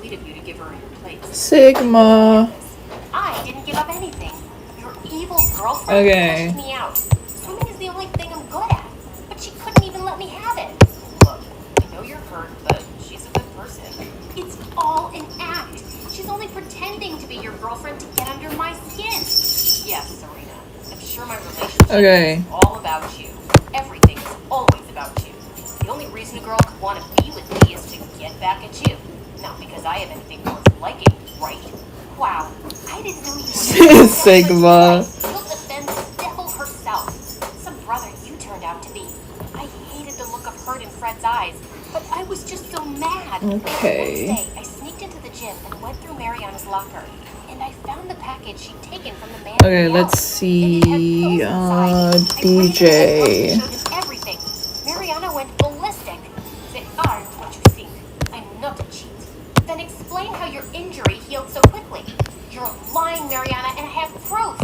sweet of you to give her your place. Sigma. I didn't give up anything. Your evil girlfriend pushed me out. Swimming is the only thing I'm good at. But she couldn't even let me have it. Look, I know you're hurt, but she's a good person. It's all an act. She's only pretending to be your girlfriend to get under my skin. Yes, Serena. I'm sure my relationship is all about you. Everything is always about you. The only reason a girl could want to be with me is to get back at you. Not because I have anything worth liking, right? Wow. I didn't know you were Sigma. You'll defend the devil herself. Some brother you turned out to be. I hated the look of hurt in Fred's eyes, but I was just so mad. Okay. The next day, I sneaked into the gym and went through Mariana's locker. And I found the package she'd taken from the man. Okay, let's see. DJ. I showed him everything. Mariana went ballistic. They aren't what you think. I'm not a cheat. Then explain how your injury healed so quickly. You're lying, Mariana, and I have proof.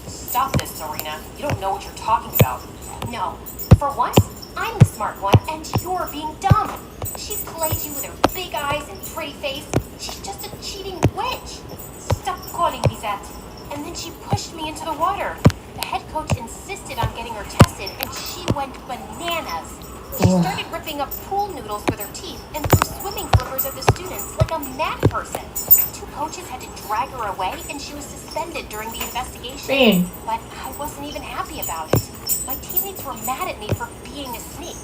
Stop this, Serena. You don't know what you're talking about. No. For once, I'm the smart one, and you're being dumb. She played you with her big eyes and pretty face. She's just a cheating witch. Stop calling me that. And then she pushed me into the water. The head coach insisted on getting her tested, and she went bananas. She started ripping up pool noodles with her teeth and threw swimming flippers at the students like a mad person. 2 coaches had to drag her away, and she was suspended during the investigation. But I wasn't even happy about it. My teammates were mad at me for being a sneak.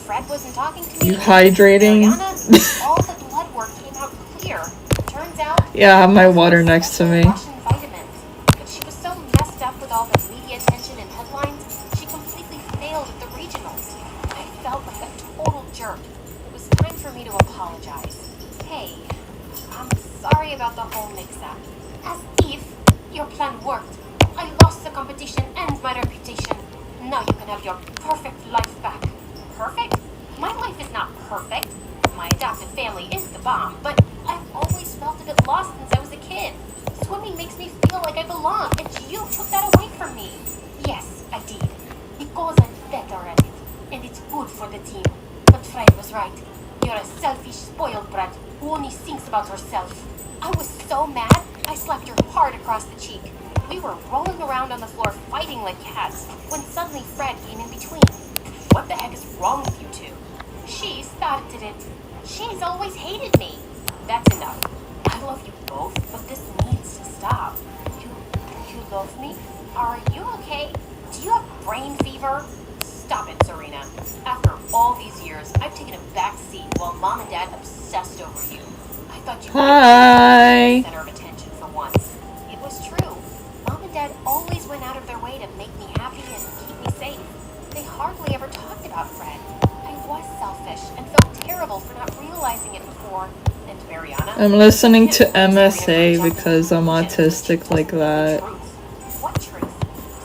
Fred wasn't talking to me. You hydrating? Mariana, all the blood work came out clear. Turns out, yeah, I have my water next to me. Vitamins. But she was so messed up with all the media attention and headlines, she completely failed at the regionals. I felt like a total jerk. It was time for me to apologize. Hey, I'm sorry about the whole mix-up. As if your plan worked. I lost the competition and my reputation. Now you can have your perfect life back. Perfect? My life is not perfect. My adopted family is the bomb, but I've always felt a bit lost since I was a kid. Swimming makes me feel like I belong, and you took that away from me. Yes, I did. Because I'm better at it, and it's good for the team. But Fred was right. You're a selfish, spoiled brat who only thinks about herself. I was so mad, I slapped her hard across the cheek. We were rolling around on the floor fighting like cats, when suddenly Fred came in between. What the heck is wrong with you two? She started it. She's always hated me. That's enough. I love you both, but this needs to stop. You love me? Are you okay? Do you have brain fever? Stop it, Serena. After all these years, I've taken a back seat while Mom and Dad obsessed over you. I thought you were the center of attention for once. It was true. Mom and Dad always went out of their way to make me happy and keep me safe. They hardly ever talked about Fred. I was selfish and felt terrible for not realizing it before. And Mariana, I'm listening to MSA because I'm autistic like that. What truth?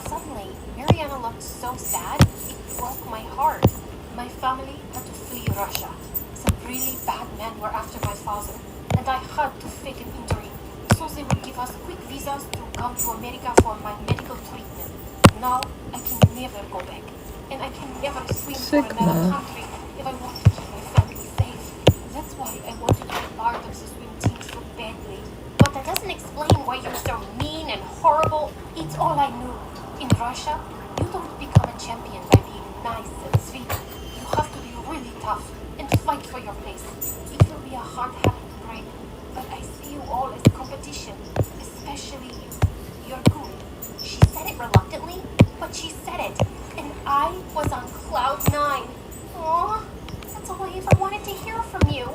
Suddenly, Mariana looked so sad, it broke my heart. My family had to flee Russia. Some really bad men were after my father, and I had to fake an injury, so they would give us quick visas to come to America for my medical treatment. Now, I can never go back, and I can never swim for another country if I want to keep my family safe. That's why I wanted to be part of the swim team so badly. But that doesn't explain why you're so mean and horrible. It's all I knew. In Russia, you don't become a champion by being nice and sweet. You have to be really tough and fight for your place. It will be a hard habit to break, but I see you all as competition, especially you. You're good. She said it reluctantly, but she said it, and I was on cloud 9. Aww, that's all I ever wanted to hear from you.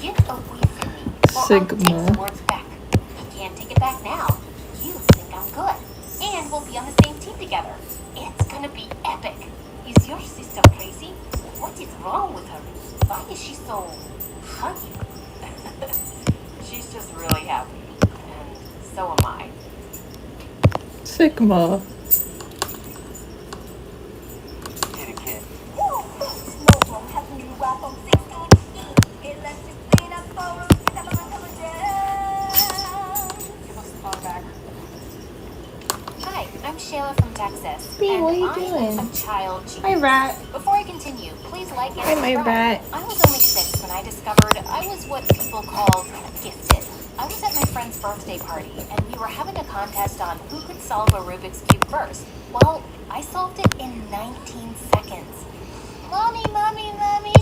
Get away from me, or I'll take the words back. I can't take it back now. You think I'm good, and we'll be on the same team together. It's gonna be epic. Is your sister crazy? What is wrong with her? Why is she so huggy? She's just really happy, and so am I. Sigma. Get it, kid. Hi, I'm Shayla from Texas. Bea, And what are you I'm doing? a child genius. Hi, rat. Before I continue, please like and Hi, my subscribe. rat. I was only 6 when I discovered I was what people called gifted. I was at my friend's birthday party, and we were having a contest on who could solve a Rubik's Cube first. Well, I solved it in 19 seconds. Mommy,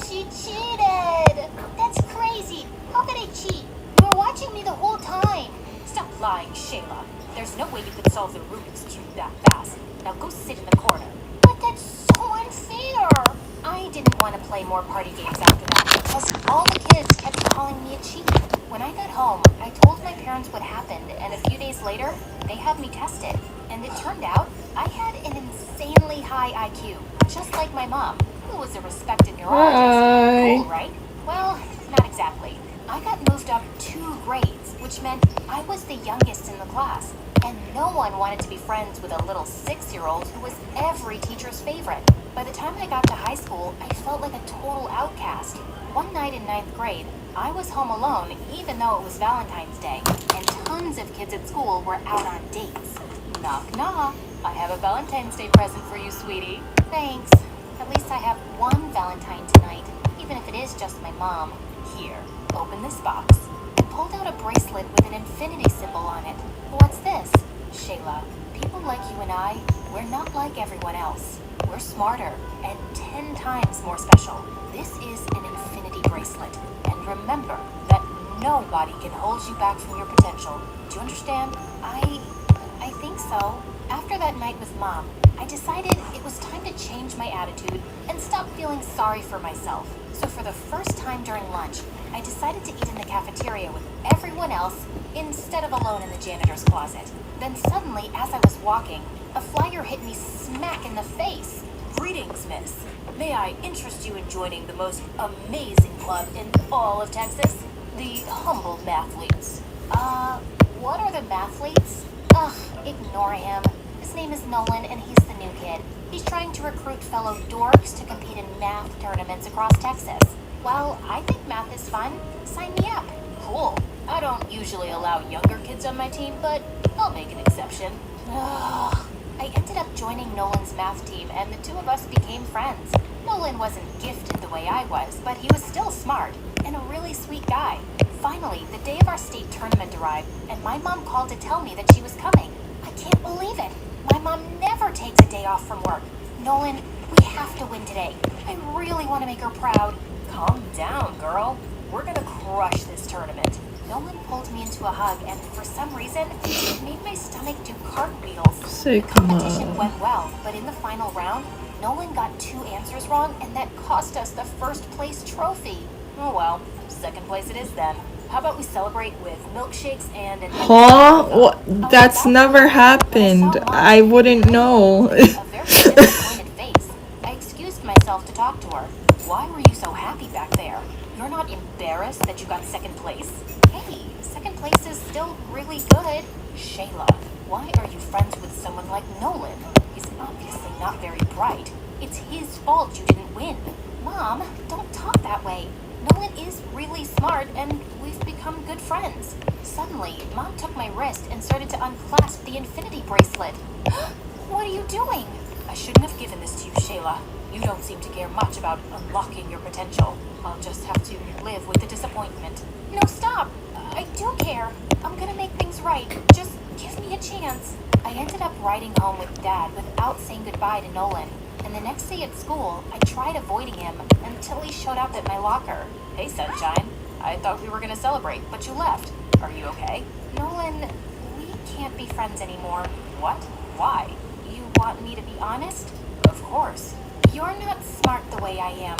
she cheated! That's crazy! How could I cheat? You were watching me the whole time! Stop lying, Shayla. There's no way you could solve the Rubik's Cube that fast. Now go sit in the corner. But that's so unfair! I didn't want to play more party games after that because all the kids kept calling me a cheat. When I got home, I told my parents what happened, and a few days later, they had me tested. And it turned out I had an insanely high IQ, just like my mom, who was a respected neurologist. Hi. Cool, right? Well, not exactly. I got moved up 2 grades, which meant I was the youngest in the class. And no one wanted to be friends with a little 6-year-old who was every teacher's favorite. By the time I got to high school, I felt like a total outcast. One night in 9th grade, I was home alone, even though it was Valentine's Day, and tons of kids at school were out on dates. Knock, knock. I have a Valentine's Day present for you, sweetie. Thanks. At least I have one Valentine tonight, even if it is just my mom. Here, open this box. I pulled out a bracelet with an infinity symbol on it. What's this? Shayla, people like you and I, we're not like everyone else. We're smarter and 10 times more special. This is an infinity bracelet. And remember that nobody can hold you back from your potential. Do you understand? I think so. After that night with Mom, I decided it was time to change my attitude and stop feeling sorry for myself. So for the first time during lunch, I decided to eat in the cafeteria with everyone else instead of alone in the janitor's closet. Then suddenly, as I was walking, a flyer hit me smack in the face. Greetings, miss. May I interest you in joining the most amazing club in all of Texas? The Humble Mathletes. What are the Mathletes? Ugh, ignore him. His name is Nolan, and he's the new kid. He's trying to recruit fellow dorks to compete in math tournaments across Texas. Well, I think math is fun. Sign me up. Cool. I don't usually allow younger kids on my team, but I'll make an exception. Ugh. I ended up joining Nolan's math team, and the two of us became friends. Nolan wasn't gifted the way I was, but he was still smart and a really sweet guy. Finally, the day of our state tournament arrived, and my mom called to tell me that she was coming. I can't believe it. My mom never takes a day off from work. Nolan, we have to win today. I really want to make her proud. Calm down, girl. We're gonna crush this tournament. Nolan pulled me into a hug, and for some reason, it made my stomach do cartwheels. The competition went well, but in the final round, Nolan got 2 answers wrong, and that cost us the first place trophy. Oh well, second place it is then. How about we celebrate with milkshakes and an Huh? What? That's never happened. I wouldn't know. a very disappointed face. I excused myself to talk to her. Why were you so happy back there? You're not embarrassed that you got second place? Hey, second place is still really good. Shayla, why are you friends with someone like Nolan? He's obviously not very bright. It's his fault you didn't win. Mom, don't talk that way. Nolan is really smart, and we've become good friends. Suddenly, Mom took my wrist and started to unclasp the infinity bracelet. What are you doing? I shouldn't have given this to you, Shayla. You don't seem to care much about unlocking your potential. I'll just have to live with the disappointment. No, stop! I do care. I'm gonna make things right. Just give me a chance. I ended up riding home with Dad without saying goodbye to Nolan. And the next day at school, I tried avoiding him until he showed up at my locker. Hey, Sunshine. I thought we were gonna celebrate, but you left. Are you okay? Nolan, we can't be friends anymore. What? Why? You want me to be honest? Of course. You're not smart the way I am.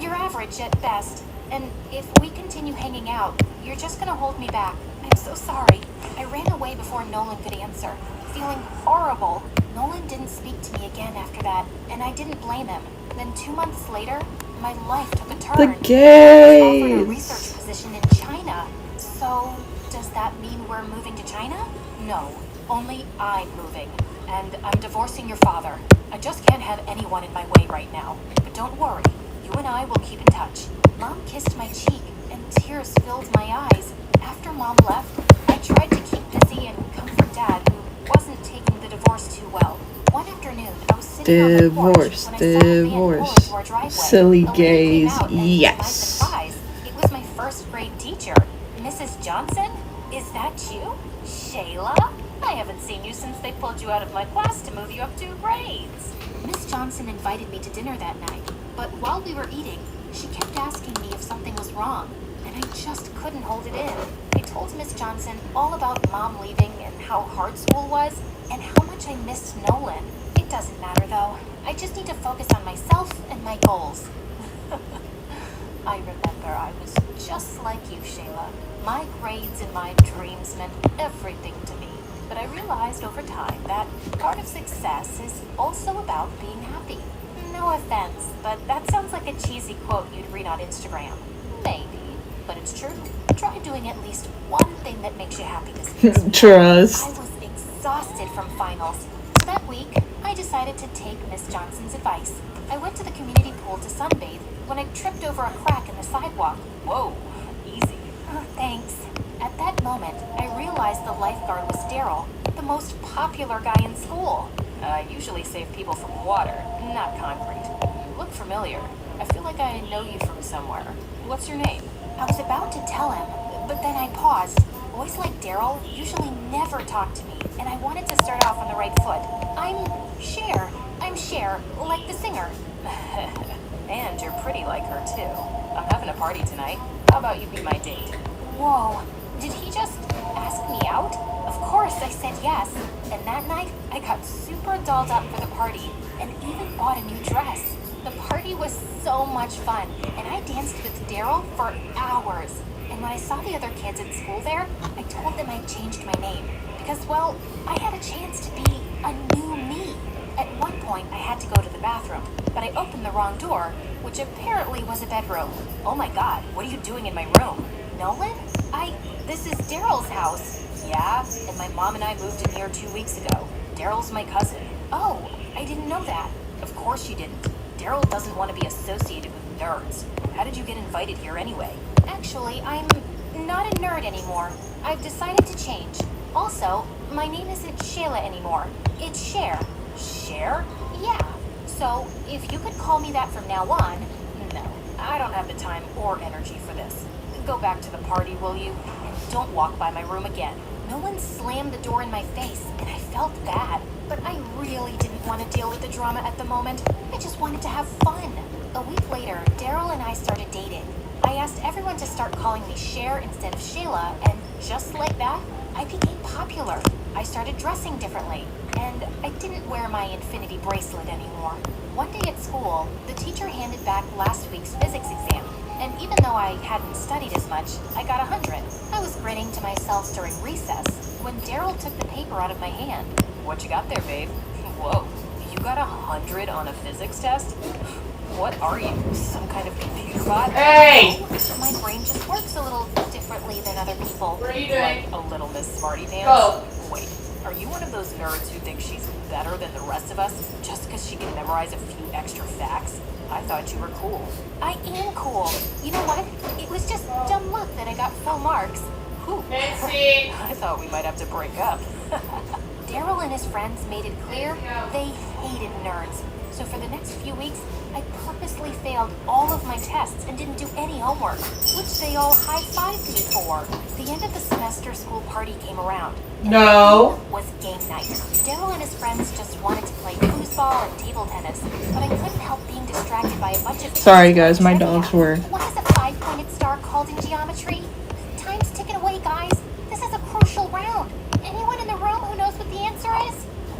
You're average at best. And if we continue hanging out, you're just gonna hold me back. I'm so sorry. I ran away before Nolan could answer, feeling horrible. Nolan didn't speak to me again after that, and I didn't blame him. Then 2 months later, my life took a turn. The I was offered a gays. research position in China. So, does that mean we're moving to China? No, only I'm moving. And I'm divorcing your father. I just can't have anyone in my way right now. But don't worry, you and I will keep in touch. Mom kissed my cheek, and tears filled my eyes. After Mom left, I tried to keep busy and comfort Dad, who wasn't taking the divorce too well. One afternoon, sitting on the porch Divorce, when I saw a van pull divorce. into our driveway. Silly A lady came gays, out, and to my yes. surprise, it was my first grade teacher, Mrs. Johnson. Is that you, Shayla? I haven't seen you since they pulled you out of my class to move you up 2 grades. Miss Johnson invited me to dinner that night, but while we were eating, she kept asking me if something was wrong, and I just couldn't hold it in. I told Miss Johnson all about Mom leaving and how hard school was and how much I missed Nolan. It doesn't matter though. I just need to focus on myself and my goals. I remember I was just like you, Shayla. My grades and my dreams meant everything to me. But I realized over time that part of success is also about being happy. No offense, but that sounds like a cheesy quote you'd read on Instagram. Maybe, but it's true. Try doing at least one thing that makes you happy this week. I Trust. was exhausted from finals. So that week, I decided to take Miss Johnson's advice. I went to the community pool to sunbathe when I tripped over a crack in the sidewalk. Whoa, easy. Oh, thanks. At that moment, I realized the lifeguard was Daryl, the most popular guy in school. I usually save people from water, not concrete. You look familiar. I feel like I know you from somewhere. What's your name? I was about to tell him, but then I paused. Boys like Daryl usually never talk to me, and I wanted to start off on the right foot. I'm Cher. I'm Cher, like the singer. And you're pretty like her, too. I'm having a party tonight. How about you be my date? Whoa, did he just ask me out? Of course, I said yes. And that night, I got super dolled up for the party and even bought a new dress. The party was so much fun, and I danced with Daryl for hours. And when I saw the other kids at school there, I told them I'd changed my name. Because, well, I had a chance to be a new me. At one point, I had to go to the bathroom, but I opened the wrong door, which apparently was a bedroom. Oh my god, what are you doing in my room? Nolan? This is Daryl's house. Yeah, and my mom and I moved in here 2 weeks ago. Daryl's my cousin. Oh, I didn't know that. Of course you didn't. Daryl doesn't want to be associated with nerds. How did you get invited here anyway? Actually, I'm not a nerd anymore. I've decided to change. Also, my name isn't Shayla anymore. It's Cher. Cher? Yeah. So, if you could call me that from now on... No, I don't have the time or energy for this. Go back to the party, will you? And don't walk by my room again. Nolan slammed the door in my face, and I felt bad. But I really didn't want to deal with the drama at the moment. I just wanted to have fun. A week later, Daryl and I started dating. I asked everyone to start calling me Cher instead of Shayla, and just like that, I became popular. I started dressing differently, and I didn't wear my infinity bracelet anymore. One day at school, the teacher handed back last week's physics exam, and even though I hadn't studied as much, I got 100. I was grinning to myself during recess when Daryl took the paper out of my hand. What you got there, babe? Whoa, you got 100 on a physics test? What are you, some kind of computer bot? Hey! My brain just works a little differently than other people. What are you doing? Like a little Miss Smarty Pants? Go. Wait, are you one of those nerds who thinks she's better than the rest of us just because she can memorize a few extra facts? I thought you were cool. I am cool. You know what? It was just dumb luck that I got full marks. Whew. Nancy! I thought we might have to break up. Daryl and his friends made it clear they hated nerds. So for the next few weeks, I purposely failed all of my tests and didn't do any homework, which they all high-fived me for. The end of the semester school party came around. And No. it was game night. Daryl and his friends just wanted to play foosball and table tennis, but I couldn't help being distracted by a bunch of... Sorry, guys, my dogs were. What is a 5-pointed star called in geometry? Time's ticking away, guys. This is a crucial round. Anyone in the room who knows what the answer is?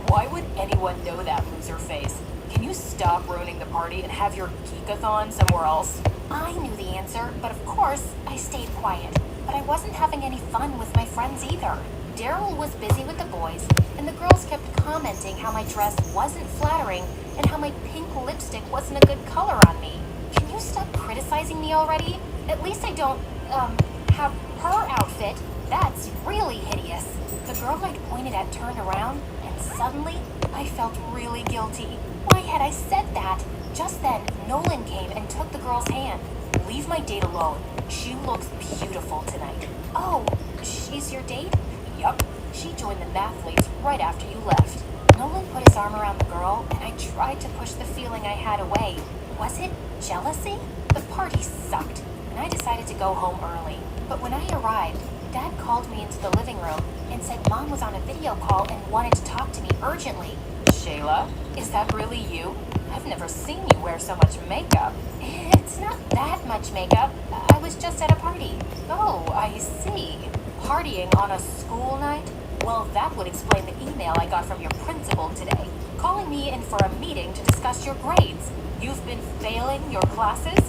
Why would anyone know that, loser face? Can you stop ruining the party and have your geekathon somewhere else? I knew the answer, but of course, I stayed quiet. But I wasn't having any fun with my friends either. Daryl was busy with the boys, and the girls kept commenting how my dress wasn't flattering and how my pink lipstick wasn't a good color on me. Can you stop criticizing me already? At least I don't, have her outfit. That's really hideous. The girl I'd pointed at turned around, and suddenly, I felt really guilty. Why had I said that? Just then, Nolan came and took the girl's hand. Leave my date alone. She looks beautiful tonight. Oh, she's your date? Yup. She joined the mathletes right after you left. Nolan put his arm around the girl, and I tried to push the feeling I had away. Was it jealousy? The party sucked, and I decided to go home early. But when I arrived, Dad called me into the living room and said Mom was on a video call and wanted to talk to me urgently. Shayla, is that really you? I've never seen you wear so much makeup. It's not that much makeup. I was just at a party. Oh, I see. Partying on a school night? Well, that would explain the email I got from your principal today, calling me in for a meeting to discuss your grades. You've been failing your classes?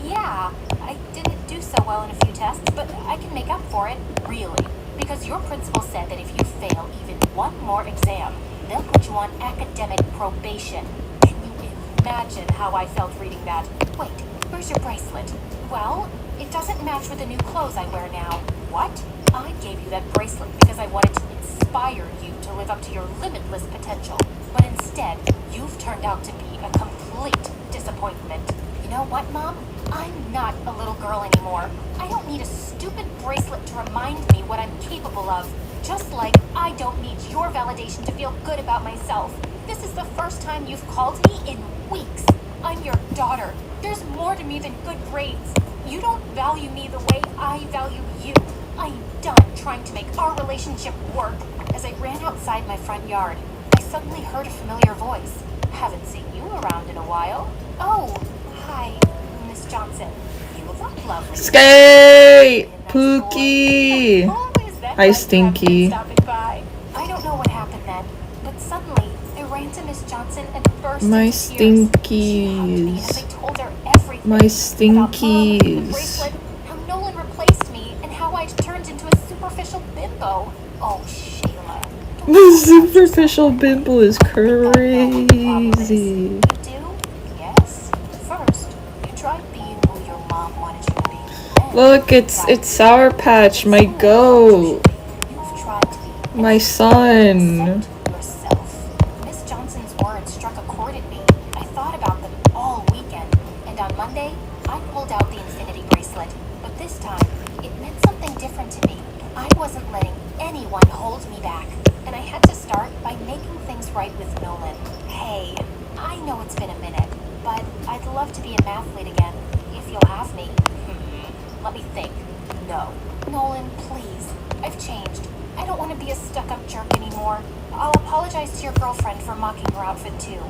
Yeah. I didn't do so well in a few tests, but I can make up for it. Really? Because your principal said that if you fail even one more exam, they'll put you on academic probation. Can you imagine how I felt reading that? Wait, where's your bracelet? Well, it doesn't match with the new clothes I wear now. What? I gave you that bracelet because I wanted to inspire you to live up to your limitless potential. But instead, you've turned out to be a complete disappointment. You know what, Mom? I'm not a little girl anymore. I don't need a stupid bracelet to remind me what I'm capable of. Just like I don't need your validation to feel good about myself. This is the first time you've called me in weeks. I'm your daughter. There's more to me than good grades. You don't value me the way I value you. I'm done trying to make our relationship work. As I ran outside my front yard, I suddenly heard a familiar voice. Haven't seen you around in a while. Oh, hi, Miss Johnson. You look lovely. Skate! Pookie! Oh, is that Hi, why you haven't been Stinky. stopping by? I don't know what happened then, but suddenly I ran to Miss Johnson and burst My into tears. She hugged me as I stinkies. told her everything My about Mom, the stinkies. bracelet, how Nolan replaced me, and how I'd turned into a superficial bimbo. Oh, Shayla. don't The talk about superficial yourself. bimbo is I know what the problem is. crazy. You do? Yes. First, you tried being who your mom wanted you to be. Then Look, you it's tried Sour Patch, my goat. You've tried to be My anything son. except yourself. Miss Johnson's words struck a chord in me. I thought about them all weekend, and on Monday, I pulled out the infinity bracelet. But this time, it meant something different to me. I wasn't letting anyone hold me back, and I had to start by making things right with Nolan. Hey, I know it's been a minute, but I'd love to be an athlete again, if you'll have me. Let me think. No. Nolan, please. I've changed. I don't want to be a stuck-up jerk anymore. I'll apologize to your girlfriend for mocking her outfit too.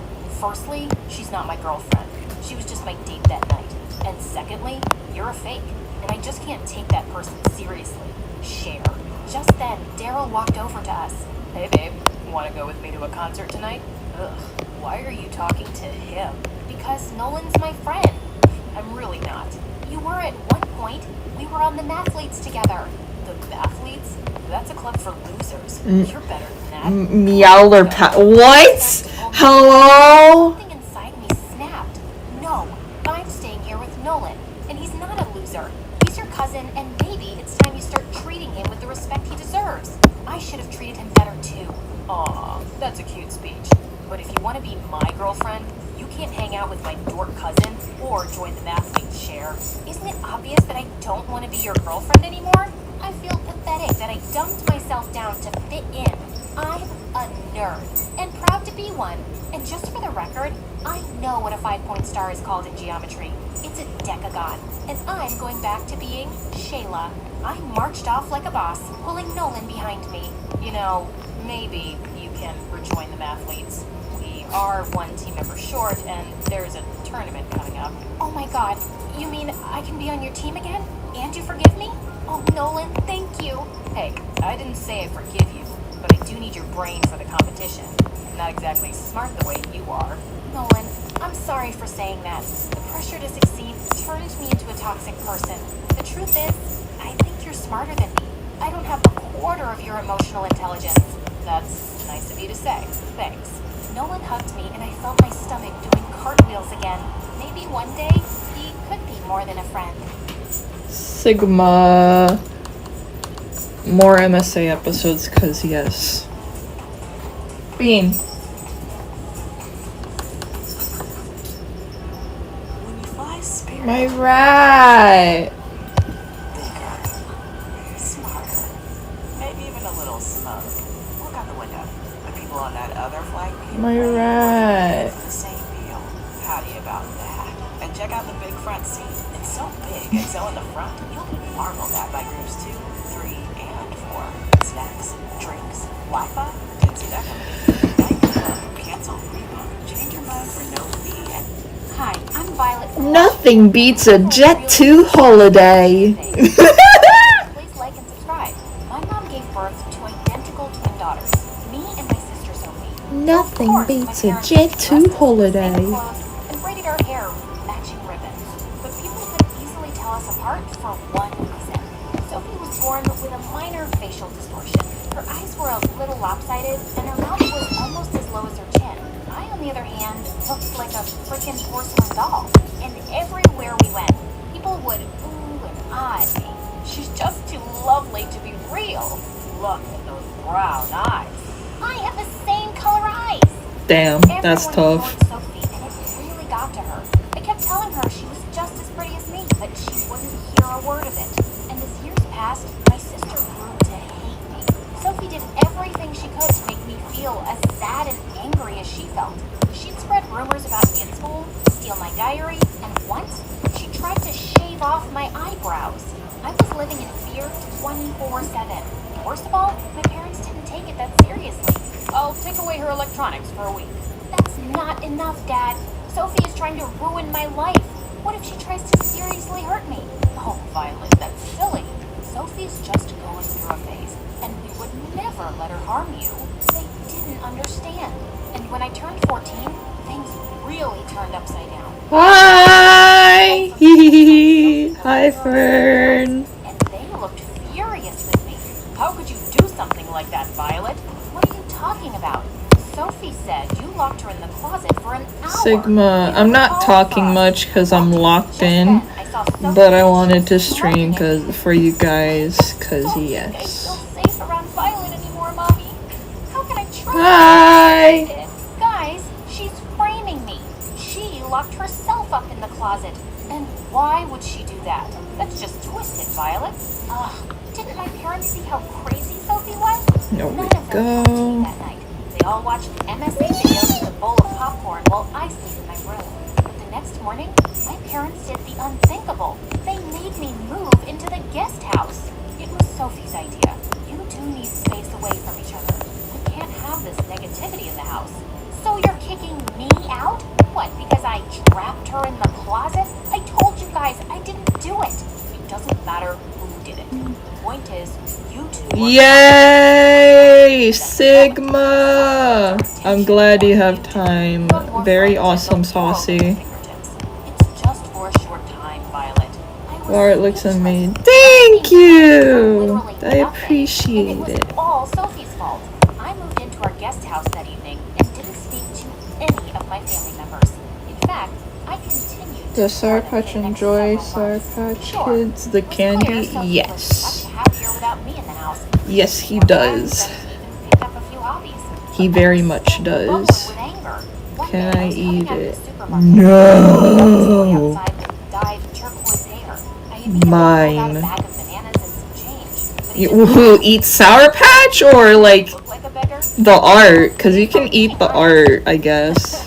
Firstly, she's not my girlfriend. She was just my date that night. And secondly, you're a fake, and I just can't take that person seriously. Share. Just then, Daryl walked over to us. Hey babe, want to go with me to a concert tonight? Ugh, why are you talking to him? Because Nolan's my friend. I'm really not. You were at one point. We were on the Mathletes together. The Mathletes? That's a club for losers. You're better than that. Meowler Pat. What? Hello? Something inside me snapped. No, I'm staying here with Nolan, and he's not a loser. He's your cousin, and maybe it's time you start treating him with the respect he deserves. I should have treated him better too. Aw, that's a cute speech. But if you want to be my girlfriend, you can't hang out with my dork cousin or join the Mathletes share. Isn't it obvious that I don't want to be your girlfriend anymore? I feel pathetic that I dumped myself down to fit in. I'm a nerd, and proud to be one. And just for the record, I know what a 5-point star is called in geometry. It's a decagon, and I'm going back to being Shayla. I marched off like a boss, pulling Nolan behind me. You know, maybe you can rejoin the Mathletes. We are one team member short, and there's a tournament coming up. Oh my god, you mean I can be on your team again? And you forgive me? Oh, Nolan, thank you. Hey, I didn't say I forgive you, but I do need your brain for the competition. Not exactly smart the way you are. Nolan, I'm sorry for saying that. The pressure to succeed turned me into a toxic person. The truth is, I think you're smarter than me. I don't have a quarter of your emotional intelligence. That's nice of you to say. Thanks. Nolan hugged me and I felt my stomach doing cartwheels again. Maybe one day, he could be more than a friend. Sigma. More MSA episodes, cause yes. Bean. When you fly spirit, My rat. bigger, smarter, maybe even a little smug. Look out the window. The people on that other flag beam My rat. the same deal. Howdy about that. And check out the big front seat. It's so big and so in the front, you'll be marveled at by groups 2, 3, and 4. Snacks, drinks, Wi-Fi. Didn't see that coming. Night club, cancel, rebook, change your mind for no fee, and Hi, I'm Violet. Nothing beats a Jet 2 holiday. Please like and subscribe. My mom gave birth to identical twin daughters, me and my sister Sophie. Nothing Of course, beats my a parents Jet dressed 2 us in the same holiday. clothes and braided our hair with matching ribbons. But people could easily tell us apart for one reason. Sophie was born with a minor facial distortion. Her eyes were a little lopsided, and her mouth was almost as low as her chin. I, on the other hand, looked like a freaking porcelain doll. And everywhere we went, people would ooh and ah at me. She's just too lovely to be real. Look at those brown eyes. I have the same color eyes. Damn, that's Everyone tough. ignored Sophie, and it really got to her. I kept telling her she was just as pretty as me, but she wouldn't hear a word of it. And as years passed, my sister grew to hate me. Sophie did everything she could to make me feel as sad and angry as she felt. She'd spread rumors about me at school, steal my diary, and once she tried to shave off my eyebrows. I was living in fear 24/7. Worst of all, my parents didn't take it that seriously. I'll take away her electronics for a week. That's not enough, Dad. Sophie is trying to ruin my life. What if she tries to seriously hurt me? Oh, Violet, that's silly. Sophie's just going through a phase, and we would never let her harm you. They didn't understand. And when I turned 14, things really turned upside down. Hi! Hi, Fern. And they looked furious with me. How could you do something like that, Violet? What are you talking about? Sophie said you locked her in the closet for an hour. Sigma, I'm not talking much because I'm locked in, but I wanted to stream for you guys, because I yes. feel safe around Violet anymore, Mommy. How can I trust Hi! her? Guys, she's framing me. She locked herself up in the closet. And why would she do that? That's just twisted, Violet. Ugh, didn't my parents see how crazy Sophie was? There we None of them go. had tea that night. They all watched MSA videos with a bowl of popcorn while I stayed in my room. But the next morning, my parents did the unthinkable. They made me move into the guest house. It was Sophie's idea. You two need space away from each other. We can't have this negativity in the house. So you're kicking me out? What, because I trapped her in the closet? I told you guys I didn't do it. It doesn't matter who did it. The point is, you two were Yay! Sigma! I'm glad you have time. Very awesome, Saucy. It's just for a short time, Violet. Art looks amazing. Thank you! I appreciate it. All Sophie's fault. I moved into our guest house that evening and didn't speak to any of my family members. In fact, I continued. Does Sour Patch enjoy Sour Patch Kids? The candy? Yes. Happier without me in the house. Yes, he does. Picked up a few hobbies. He very much does. With anger. One Can day I was coming eat out of it? the supermarket. No! Outside with dyed turquoise hair. I immediately Mine. pulled out a bag of bananas and some change. But he You just who eats Sour Patch or like looked like a beggar. the art? Because you can eat the art, I guess.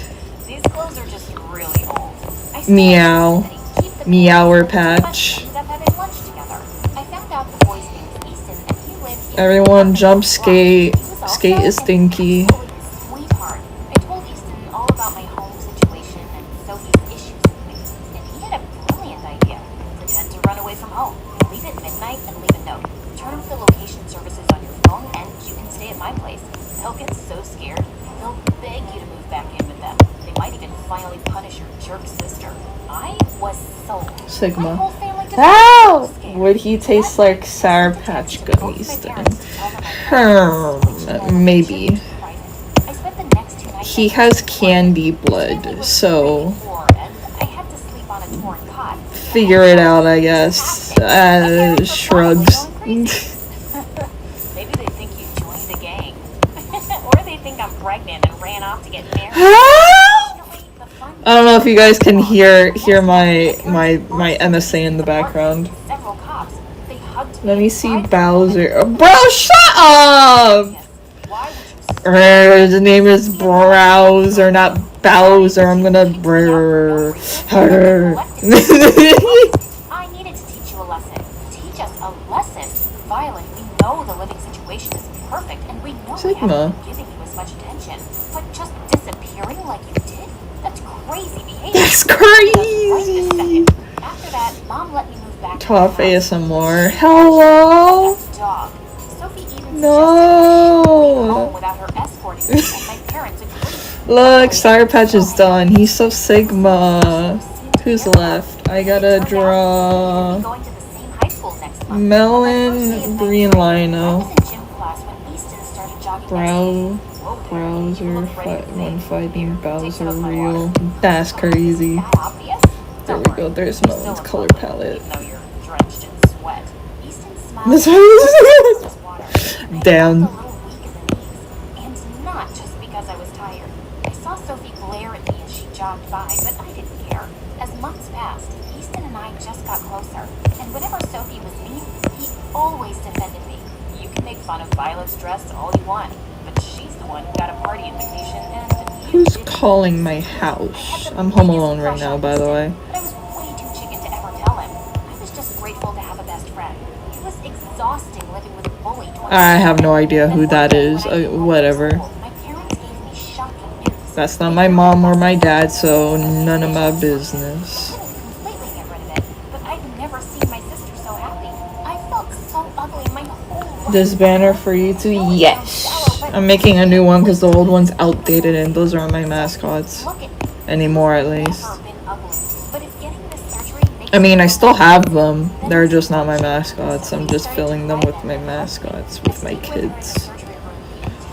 These clothes are just really old. I still Meow. insisted that he keep the Meower bananas, but Patch. we ended up having lunch together. I found out the boy's name was Easton, and he lived in Everyone jump skate. He was also Skate is an stinky. absolute sweetheart. I told Easton all about my home situation and Sophie's issues with me, and he had a brilliant idea. Pretend to run away from home, leave at midnight, and leave a note. Turn off the location services on your phone, and you can stay at my place. They'll get so scared, they'll beg you to move back in with them. They might even finally punish your jerk sister. I was sold. Sigma. My whole family just Ow! was scared. Would he taste like Sour Patch gummies then? Maybe. I spent the next 2 nights He has candy blood, so I had to sleep on a torn cot. figure it out, I guess. Shrugs. Maybe they think you joined the gang. Or they think I'm pregnant and ran off to get married. I don't know if you guys can hear my MSA in the background. Several cops. They hugged Let me see and cried. Bowser. Bro, shut up! Why would you His name is Browser, not Bowser. I'm gonna brr. Her. I needed to teach you a lesson. Teach us a lesson. Violet, we know the living situation is perfect, and we know we Sigma. haven't been giving you as much attention. But just disappearing like you did? That's crazy behavior. That's Right this crazy. second. After that, Mom let me move back to Top the house. ASMR. Hello. Dog. Sophie even No. suggested she leave home without her escorting me, and my parents agreed. Look, Sour Patch is done. He's so Sigma. Who's left? I gotta draw Going to the same high school next month. Melon, Bree, and I Lino. was in gym class when Easton started jogging Browser, one fighting Bowser real. That's crazy. That obvious? There we go. There's Melon's color palette. Even though you're drenched in sweat. Easton smiled. Damn. A little weak in the knees, and not just because I was tired. I saw Sophie glare at me as she jogged by, but I didn't care. As months passed, Easton and I just got closer, and whenever Sophie was mean, he always defended me. You can make fun of Violet's dress all you want, but she's the one who got a party invitation, and you Who's didn't. calling my house? I'm home alone right now, by the way. But I was way too chicken to ever tell him. I was just grateful to have a best friend. It was exhausting living with a bully 24/7. I have no idea who And that one day is. when I came home from Whatever. school, my parents gave me shocking news. That's not my mom or my dad, so none of my business. I couldn't completely get rid of it, but I'd never seen my sister so happy. I felt so ugly my whole life. This banner for you too? Yes. I'm making a new one because the old one's outdated and those aren't my mascots. Look at me. Anymore, at least. Never been ugly. But if getting this surgery makes I mean, I me still feel have better, them. then They're it's just not my okay. mascots. I'm just filling them with my mascots, with my kids,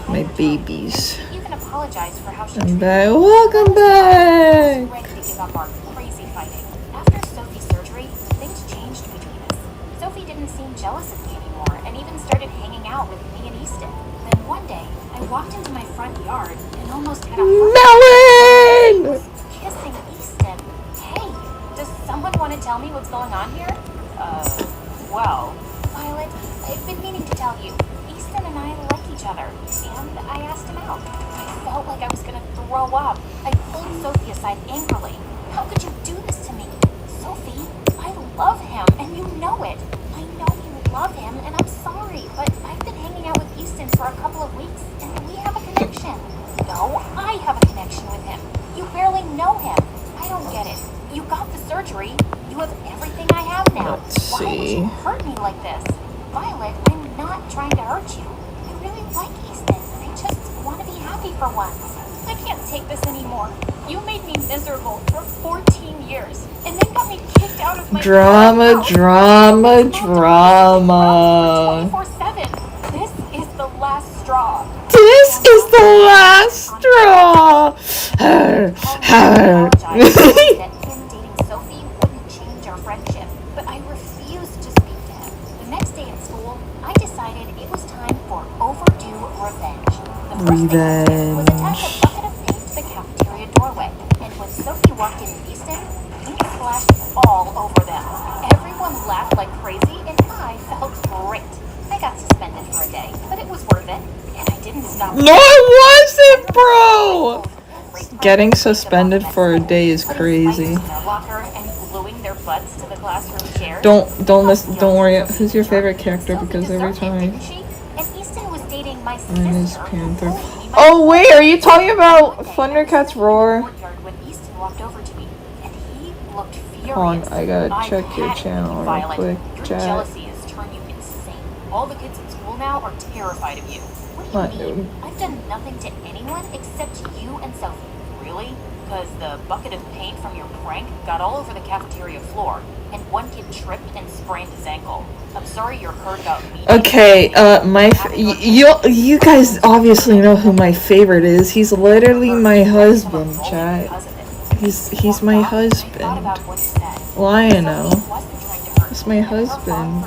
my babies. You can apologize for how she I'm treated back. you. Welcome I was back. ready to give up our crazy fighting. After Sophie's surgery, things changed between us. Sophie didn't seem jealous of me anymore and even started hanging out with me and Easton. Then one day, I walked into my front yard and almost had a heart Melon. kissing Easton. Hey, does someone want to tell me what's going on here? Well, Violet, I've been meaning to tell you. Easton and I like each other, and I asked him out. I felt like I was gonna throw up. I pulled Sophie aside angrily. How could you do this to me? Sophie, I love him, and you know it. I know you love him, and I'm sorry, but I've been hanging out with Easton for a couple of weeks, and we have a connection. No, I have a connection with him. You barely know him. I don't get it. You got the surgery. You have everything I have now. Let's Why would see. you hurt me like this? Violet, I'm not trying to hurt you. I really like Easton. I just want to be happy for once. I can't take this anymore. You made me miserable for 14 years and then got me kicked out of my Drama, house. drama, It's drama. 24/7. This is the last straw. This is the last straw. That him dating Sophie wouldn't change our friendship, but I refused to speak to him. The next day at school, I decided it was time for overdue revenge. The first thing I did was attach a bucket of paint to the cafeteria doorway, and when Sophie walked in with Easton, paint splashed all over them. Everyone laughed like crazy, and I felt great. I got suspended for a day, but it was worth it, and I didn't stop. No, it wasn't, bro. Getting suspended for a day is crazy. Don't listen. Don't worry. Who's your favorite character? Because every time mine is Panther. Oh wait, are you talking about Thundercats Roar? Hold on, I gotta check your channel real quick, Your chat. jealousy has turned you insane. All the kids at school now are terrified of you. What do you What, mean? dude? I've done nothing to anyone except you and Sophie. Really? Because the bucket of paint from your prank got all over the cafeteria floor, and one kid tripped and sprained his ankle. I'm sorry you're hurt about me. Okay, you guys obviously know who my favorite is. He's literally my husband, chat. He's my husband. Lionel. That's my husband.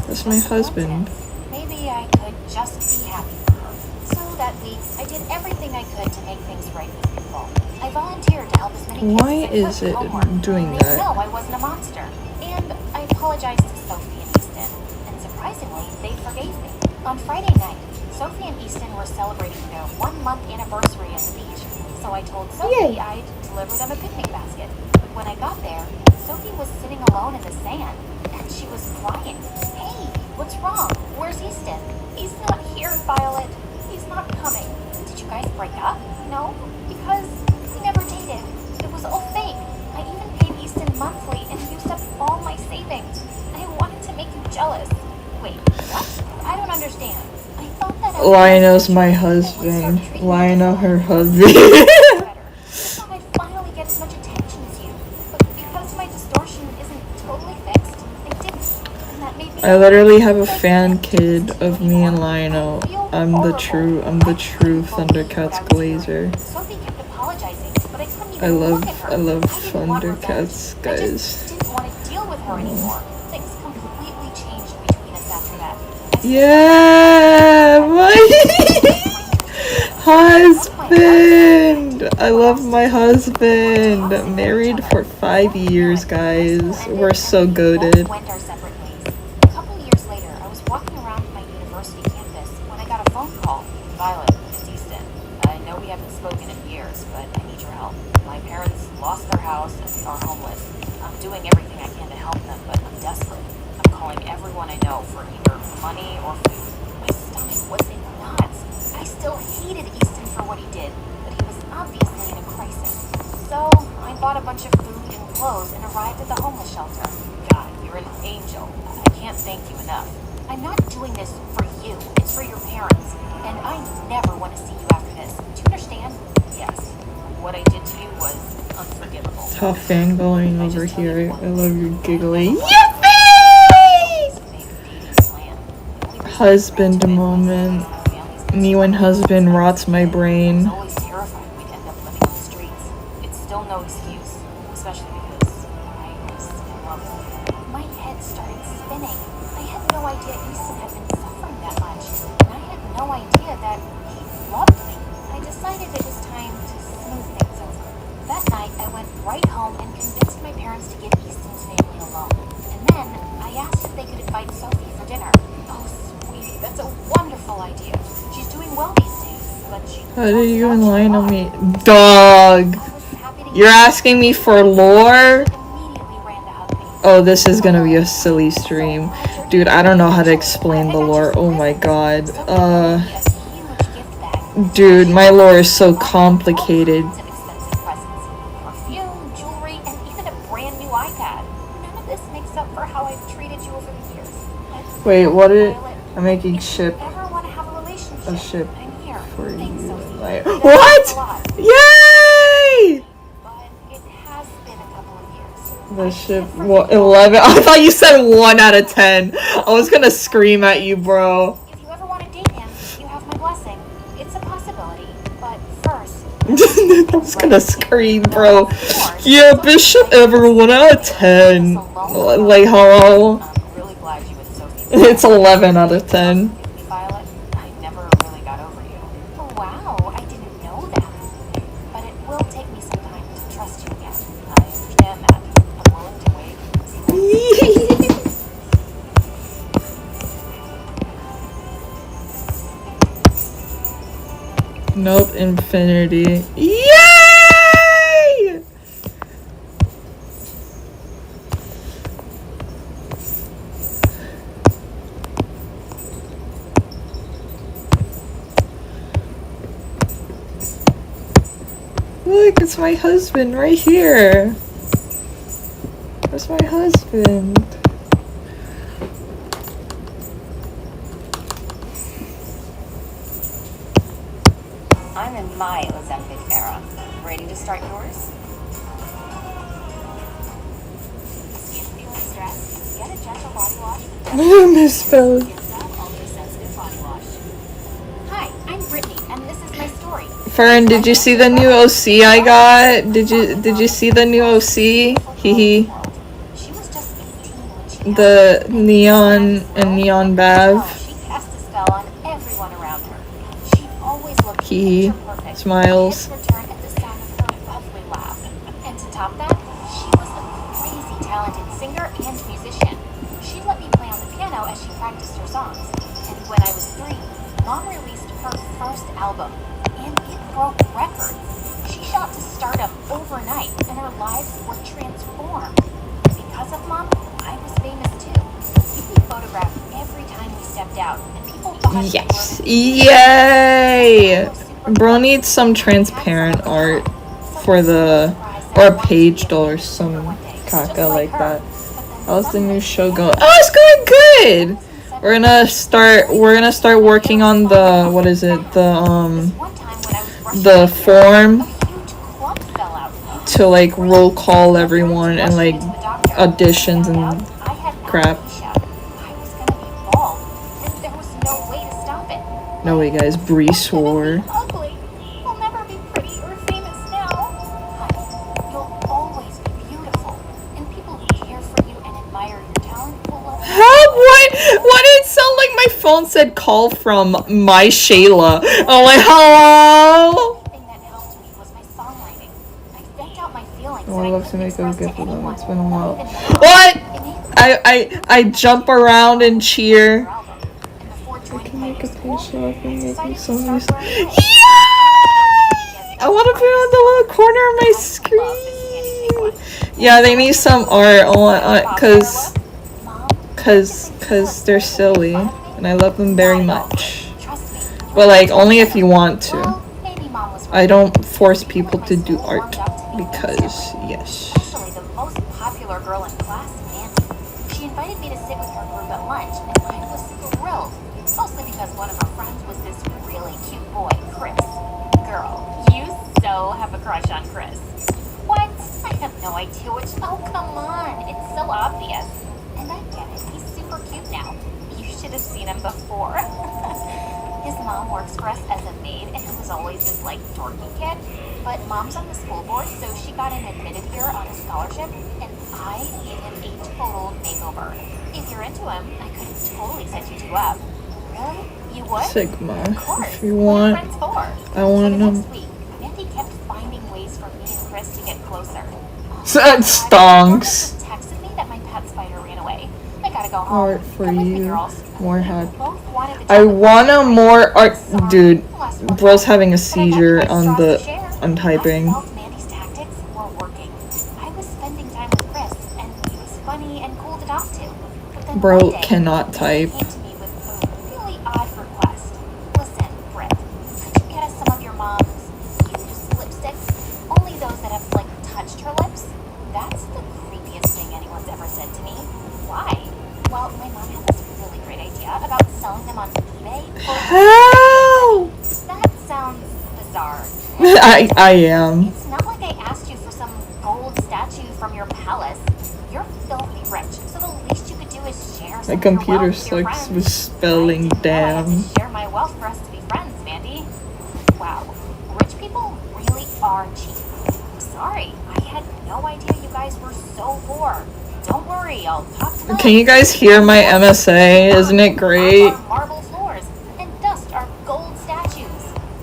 That's my husband. Maybe I could just be happy for her. So that week, I did everything I could to make things right with people. I volunteered to help as many kids Why as I is could it with homework. doing They that? know I wasn't a monster. And I apologized to Sophie and Easton. And surprisingly, they forgave me. On Friday night, Sophie and Easton were celebrating their 1-month anniversary at the beach, so I told Sophie Yay. I'd deliver them a picnic basket. But when I got there, Sophie was sitting alone in the sand, and she was crying. Hey, what's wrong? Where's Easton? He's not here, Violet. He's not coming. Did you guys break up? No, because we never dated. It was all fake. I even paid Easton monthly and used up all my savings. I wanted to make you jealous. Wait, what? I don't understand. I thought that Lionel's my husband. Lionel, her husband. I thought I'd finally get as much attention as you, but because my distortion isn't totally fixed, I didn't, and that made me. I literally have a fan kid of me and Lionel. I'm the true Thundercats glazer. Sophie kept apologizing, but I couldn't even I love look at her. didn't want Thundercats, revenge. I guys. just didn't want to deal with her anymore. Things completely changed between us after that. Yeah, my husband. I love my husband. Married for 5 years, guys. We're so goated. Went our separate ways. A couple years later, I was walking around my university campus when I got a phone call. Violet, it's Easton. I know we haven't spoken in years, but I need your help. My parents lost their house and are homeless. I'm doing everything I can to help them, but I'm desperate. I'm calling everyone I know for either money or food. My stomach was in knots. I still hated Easton for what he did, but he was obviously in a crisis. So I bought a bunch of food and clothes and arrived at the homeless shelter. God, you're an angel. I can't thank you enough. I'm not doing this for you. It's for your parents. And I never want to see you after this. Do you understand? Yes. What I did to you was unforgivable. Tough fangirling over here. I love your giggly. Husband moment. Me when husband rots my brain. I was always terrified we'd end up living on the streets. It's still no excuse, especially because I was in love with you. My head started spinning. I had no idea Easton had been suffering that much, and I had no idea that he loved me. I decided it was time to smooth things over. That night, I went right home and convinced my parents to give Easton's family a loan. And then I asked if they could invite Sophie for dinner. Oh, sweetie, that's a wonderful idea. She's doing well these days, but she. How did you and Lionel meet? Dog. You're asking me for lore? Immediately ran to hug me. Oh, this is gonna be a silly stream. Dude, I don't know how to explain the lore. Oh my god. A huge gift bag. Dude, my lore is so complicated. Tons of expensive presents, perfume, jewelry, and even a brand new iPad. None of this makes up for how I've treated you over the years. But Wait, what did Violet, I'm making if ship you ever want to have a relationship, a ship I'm here. for Thanks, you? Sophie. Like, It doesn't what? take a lot, Yay! but it has been a couple of years. The I ship, can't forget what, you. 11? I thought you said 1 out of 10. I was gonna scream at you, bro. If you ever want to date him, you have my blessing. It's a possibility, but first. I was gonna scream, bro. Yeah, Bishop ever 1 out of 10. Like, hello? I'm really glad you and Sophie. It's 11 out of 10. Violet, I never really got over you. Oh, wow, I didn't know that. But it will take me some time to trust you again. I understand that. I'm willing to wait. See what Nope, infinity. Yay! Look, it's my husband right here. That's my husband. I'm in my Ozempic era. Ready to start yours? Skin feeling stressed? Get a gentle body wash. Misspelled. Ultra-sensitive body wash. Hi, I'm Brittany, and this is my story. Fern, did you see the new OC I got? Did you see the new OC? Hee. She was just 18 when she The neon and neon bav. She cast a spell on everyone around her. She always looked Hee. picture perfect. Smiles. Kids returned at the sound of her lovely laugh. And to top that, she was a crazy talented singer and musician. She'd let me play on the piano as she practiced her songs. And when I was 3, Mom released album, and it broke records. She shot to stardom overnight, and our lives were transformed. Because of Mom, I was famous too. We'd be photographed every time we stepped out, and people thought Yes. Yay! Bro needs some transparent art for the, or a page doll or some caca like that. How's the new show going? Oh, it's going good! We're gonna start working on the, what is it, the form to like roll call everyone and like auditions and crap. No way, guys, Bree swore. Ugly. We'll never be pretty or famous now. Honey, you'll always be beautiful, and people who care for you and admire your talent will love you. What? Why did it sound like my phone said call from my Shayla? I'm like, hello? The thing that helped me was my songwriting. I vent out my feelings. Oh, I and love to make a couldn't good express to for them. anyone. It's been a while. Not even What? It I jump around and cheer. made album. And before joining can my make new a school, page so I can I make decided me to some start music. wearing wigs. I want to put it on the little corner of my screen. Yeah, they need some art on, cause they're silly, and I love them very much. Trust me. But like, only if you want to. Well, maybe Mom was right. I don't force people to do art, because yes. Especially the most popular girl in class, Mandy. She invited me to sit with her group at lunch, and I was thrilled. Mostly because one of her friends was this really cute boy, Chris. Girl, you so have a crush on Chris. What? I have no idea which. Oh, come on. It's so obvious. And I get it. He's super cute now. You should have seen him before. His mom works for us as a maid, and he was always this, like, dorky kid. But Mom's on the school board, so she got him admitted here on a scholarship, and I gave him a total makeover. If you're into him, I could totally set you two up. Really? You would? Sigma, Of course. if you What are want. friends for? I want So the to next week, Mandy kept finding ways for me and Chris to get closer. Stonks. Texted me that my pet spider ran away. I gotta go home. Art for Come with me, you. girls. More We hat. both wanted the I chocolate want a bar. more art. Sorry, Dude, lost one bro's time. having a But I had seizure nice on straws the. to share. I'm typing. I felt Mandy's tactics were working. I was spending time with Chris, and he was funny and cool to talk to. But then Bro one day, cannot type. He came to me with a really odd request. Listen, Britt, could you get us some of your mom's used lipsticks? Only those that have, like, touched her lips? That's the creepiest thing anyone's ever said to me. Why? Well, my mom had this really great idea about selling them on eBay. How? That sounds bizarre. I am. It's not like I asked you for some gold statue from your palace. You're filthy rich, so the least you could do is share some My of your computer wealth with your sucks friends. with spelling. I didn't know I had Damn. to share my wealth for us to be friends, Mandy. Wow, rich people really are cheap. I'm sorry, I had no idea you guys were so poor. Don't worry, I'll talk to them. Can you guys hear my MSA? Isn't it great? Our marble floors and dust our gold statues.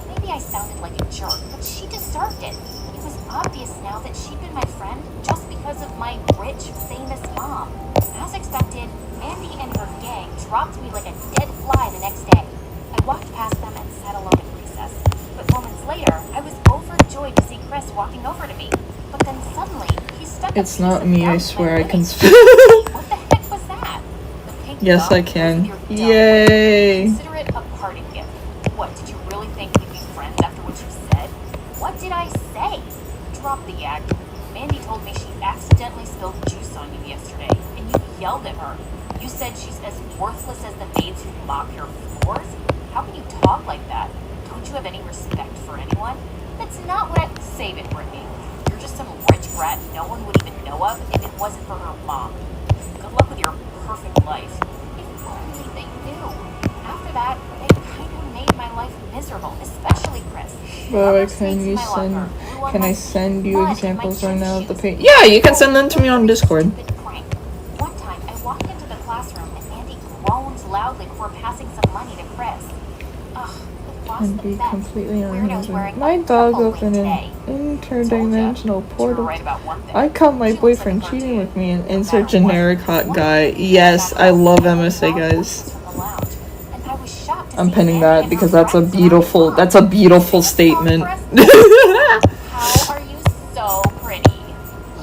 Maybe I sounded like a jerk, but she deserved it. It was obvious now that she'd been my friend just because of my rich, famous mom. As expected, Mandy and her gang dropped me like a dead fly the next day. I walked past them and sat alone in recess. But moments later, I was overjoyed to see Chris walking over to me. But then suddenly, he stuck a It's piece not of me, gum I in my swear I can face. spell. What the heck was that? The pink Yes, gum I can. was your dumb Yay. Consider it a parting gift. What, did you really think we'd be friends after what you said? What did I say? Drop the act. Mandy told me she accidentally spilled juice on you yesterday, and you yelled at her. You said she's as worthless as the maids who mop your floors? How can you talk like that? Don't you have any respect for anyone? That's not what I... Save it, Brittany. You're just some rich brat no one would even know of if it wasn't for her mom. Good luck with your perfect life. If only they knew. After that, they kind of made my life miserable, especially Chris. Bro, can I send you examples right now of the page? Yeah, you can send them to me on Discord. One time, I walked into the classroom and Mandy groaned loudly before passing some money to Chris. Ugh, it lost And the be bet. completely Weirdos honest. wearing My a dog purple opened wig an today. interdimensional You were portal. right about one thing. I caught my She looks boyfriend like a cheating cartoon. with me and No insert matter what. generic hot One guy. day, Yes, back I home, love I heard MSA loud guys. voices from the lounge, and I was shocked shocked to I'm see pinning Andy that and because her that's a friends beautiful around statement. How are you so pretty?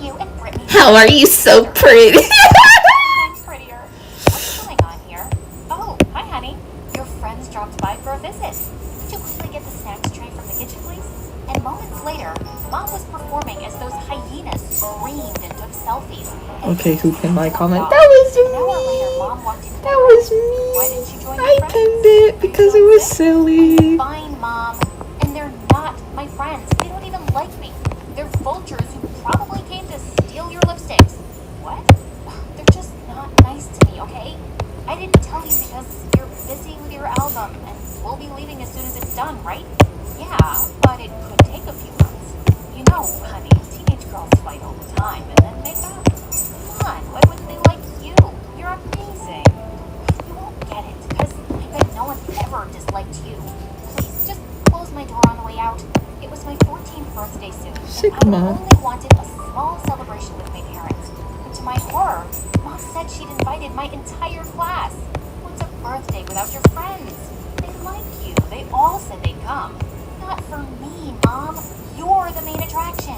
You and Brittany. How are you so pretty? I'm prettier. What's going on here? Oh, hi, honey. Your friends dropped by for a visit. Could you quickly get the snacks tray from the kitchen, please? And moments later, Mom was performing as those hyenas screamed and took selfies. Okay, who pinned my comment? An That was hour later, me. Mom walked into That the was room. me. Why didn't you join I your friends? pinned it because it was silly. Fine, Mom. And they're not my friends. They don't even like me. They're vultures who probably came to steal your lipsticks. What? They're just not nice to me, okay? I didn't tell you because you're busy with your album and we'll be leaving as soon as it's done, right? Yeah, but it could take a few months. You know, honey, teenage girls fight all the time and then make up. Come on, why wouldn't they like you? You're amazing. You won't get it because I bet no one ever disliked you. Please, just close my door on the way out. It was my 14th birthday soon. And I only wanted a small celebration with my parents. And to my horror, Mom said she'd invited my entire class. What's a birthday without your friends? They like you. They all said they'd come. Not for me, Mom. You're the main attraction.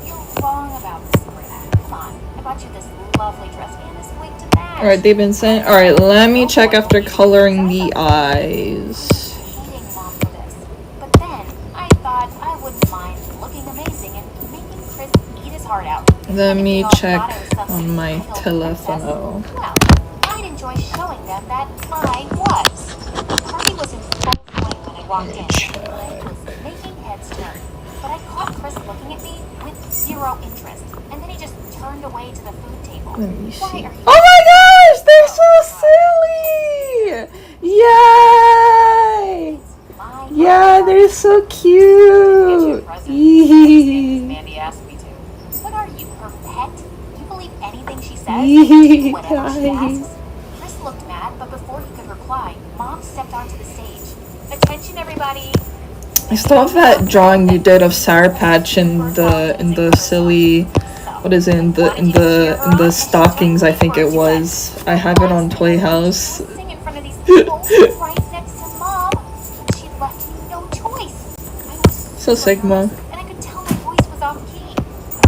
You're wrong about this, Sabrina. Come on. I bought you this lovely dress and this wig to match. Alright, they've been sent. Alright, let me check after coloring the eyes. Hating Mom for this. But then I thought I wouldn't mind looking amazing and making Chris eat his heart out. Let And if me they all check thought I was some on my entitled telephone. princess, well, I'd enjoy showing them that I was. The party was in full swing when I walked in. I was making heads turn, but I caught Chris looking at me with zero interest, and then he just turned away to the food table. Let me Why see. are you? Oh my gosh, they're so silly! Yay! My Yeah, they're so cute. Yee. Mandy asked me to. What are you, her pet? You believe anything she says? Do whatever she Guys. asks? Chris looked mad, but before he could reply, Mom stepped onto the stage. Attention, everybody! I still have that drawing you did of Sour Patch in the silly, what is it, in the stockings, I think it was. I have it on Playhouse. Sing in front of these people right next to Mom, and she left me no choice. I was So Sigma. nervous, and I could tell my voice was off key.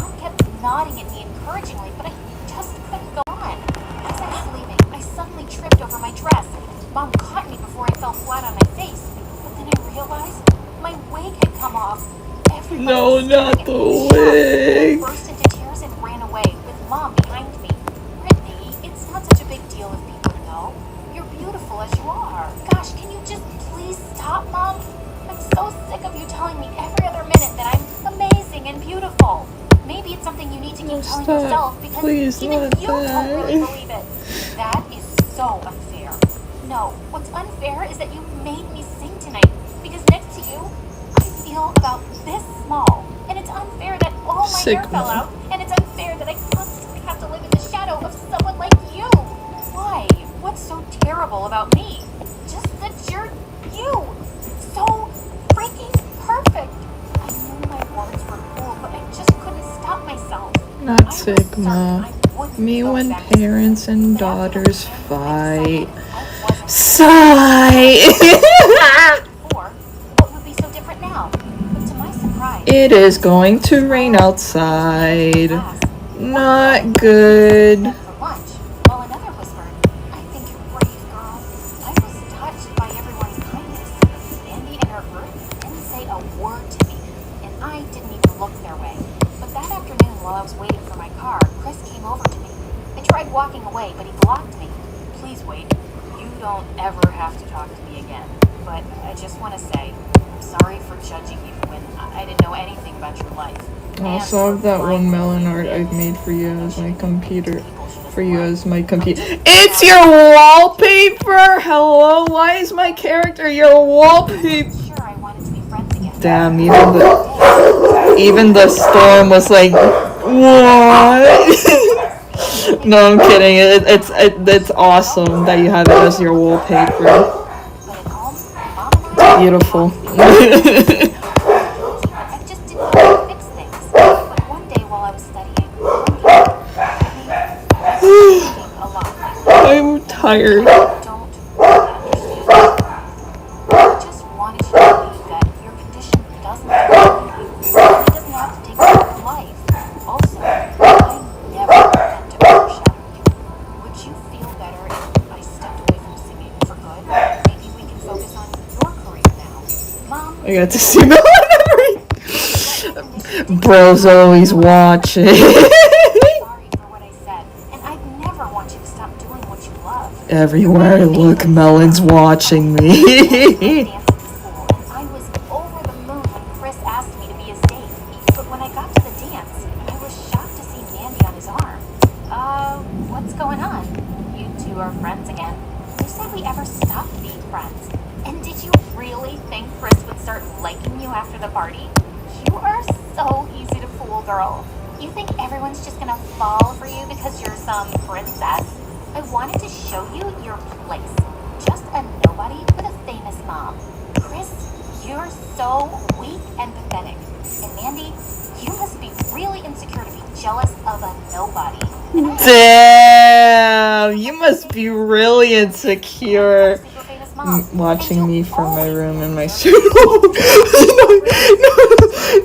Mom kept nodding at me encouragingly, but I just couldn't go on. As I was leaving, I suddenly tripped over my dress. Mom caught me before I fell flat on my face, but then I realized my wig had come off. Everybody No, was not staring at the me in shock. wig. I burst into tears and ran away with Mom behind me. Brittany, it's not such a big deal if people know. You're beautiful as you are. Gosh, can you just please stop, Mom? I'm so sick of you telling me every other minute that I'm amazing and beautiful. Maybe it's something you need to keep telling Stop. yourself because Please, even not you don't really that. believe it. That is so unfair. No, what's unfair is that you made me sing tonight because next to you, I feel about this small. And it's unfair that all my hair Sigma. fell out. And it's unfair that I constantly have to live in the shadow of someone like you. Why? What's so terrible about me? Just that you're you. So freaking perfect. I knew my words were cool, but I just couldn't stop myself. Not I was certain Sigma. I wouldn't Me go when back to parents school. and But after daughters I fight. decided I wasn't Sigh. before, what would be so different now? But to my surprise, It is going to rain outside. class, Not good. for lunch, while another whispered, I think you're brave, girl. I was touched by everyone's kindness. Andy and her group didn't say a word to me, and I didn't even look their way. But that afternoon, while I was waiting for my car, Chris came over to me. I tried walking away, but he blocked me. Please wait. You don't ever have to talk to me again. But I just want to say, I'm sorry for judging you when I didn't know anything about your life. I also have that one melon art I've made for you as my computer. For you as my computer. It's your wallpaper! Hello? Why is my character your wallpaper? Sure, I wanted to be friends again. Damn, even the storm was like, what? No, I'm kidding. It's awesome that you have it as your wallpaper. But at home, Mom and I Beautiful. I just didn't know how to fix things. But one day while I was studying, I was thinking a lot lately. I'm tired. Don't understand. I got to see Melon Bro's always watching. Sorry for what I said, and I'd never want you to stop doing what you love. Everywhere I look, Melon's watching me. Dancing at school, and I was over the moon when Chris asked me to be his date. But when I got to the dance, I was shocked to see Mandy on his arm. What's going on? You two are friends again? Who said we ever stopped being friends? And did you really think Chris would start liking you after the party? You are so easy to fool, girl. You think everyone's just gonna fall for you because you're some princess? I wanted to show you your place. Just a nobody with a famous mom. Chris, you're so weak and pathetic. And Mandy, you must be really insecure to be jealous of a nobody. Damn, you must be really insecure. Watching me from my room in my suit.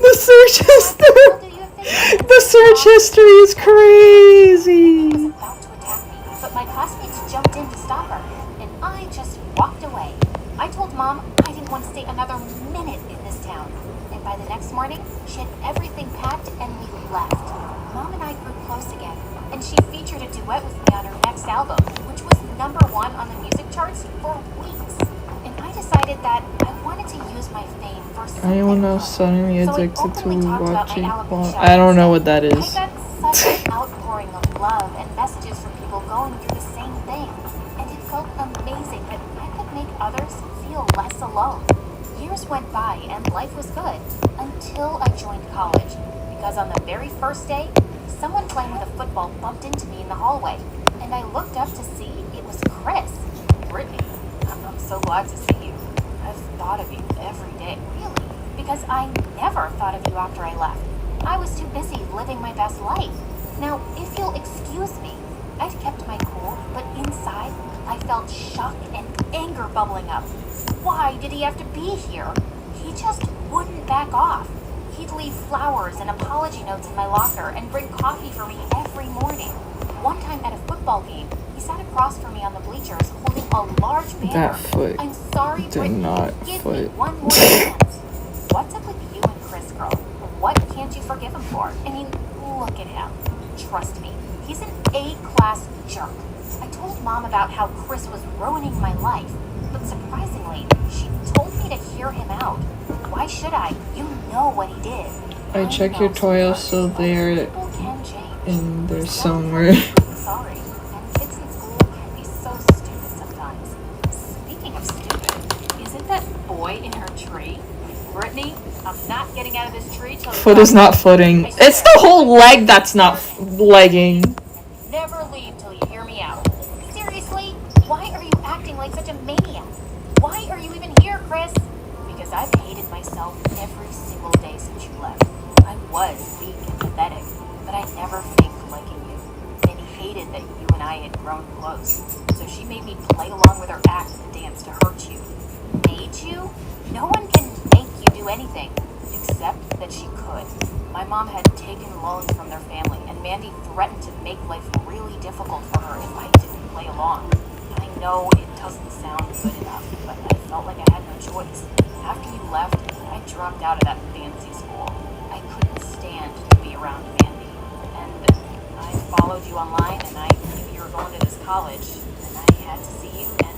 The search history. The search history is crazy. About to attack me, but my classmates jumped in to stop her, and I just walked away. I told Mom I didn't want to stay another minute in this town, and by the next morning, she had everything packed and we left. Mom and I grew close again, and she featured a duet with me on her next album, which was #1 on the music charts for weeks. And I decided that I wanted to use my fame for something Anyone else else. suddenly So I addicted to openly talked about my watching Alabama porn? show I don't know what instead. that is. I got such an outpouring of love and messages from people going through the same thing, and it felt amazing that I could make others feel less alone. Years went by and life was good until I joined college, because on the very first day, someone playing with a football bumped into me in the hallway, and I looked up to see it was Chris. Brittany, I'm so glad to see you. I've thought of you every day. Really? Because I never thought of you after I left. I was too busy living my best life. Now, if you'll excuse me, I'd kept my cool, but inside, I felt shock and anger bubbling up. Why did he have to be here? He just wouldn't back off. He'd leave flowers and apology notes in my locker and bring coffee for me every morning. One time at a football game, he sat across from me on the bleachers holding a large banner. That foot I'm sorry, did Brittany. not Give me foot. one more chance. What's up with you and Chris, girl? What can't you forgive him for? I mean, look at him. Trust me, he's an A-class jerk. I told Mom about how Chris was ruining my life, but surprisingly, she told me to hear him out. Why should I? You know what he did. I check your toys so they're People can change. in there So somewhere. sorry, and kids in school can be so stupid sometimes. Speaking of stupid, isn't that boy in her tree? Brittany, I'm not getting out of this tree till Foot is not footing. It's the whole leg that's not legging. Never leave till you hear me out. Seriously? Why are you acting like such a maniac? Why are you even here, Chris? Because I've hated myself every single day since you left. I was weak and pathetic, but I never faked liking you. Mandy hated that you and I had grown close, so she made me play along with her act and dance to hurt you. Made you? No one can make you do anything, except that she could. My mom had taken loans from their family, and Mandy threatened to make life really difficult for her if I didn't play along. I know it doesn't sound good enough, but I felt like I had no choice. After you left, I dropped out of that fancy school. I couldn't stand to be around Mandy. And I followed you online, and I knew you were going to this college, and I had to see you and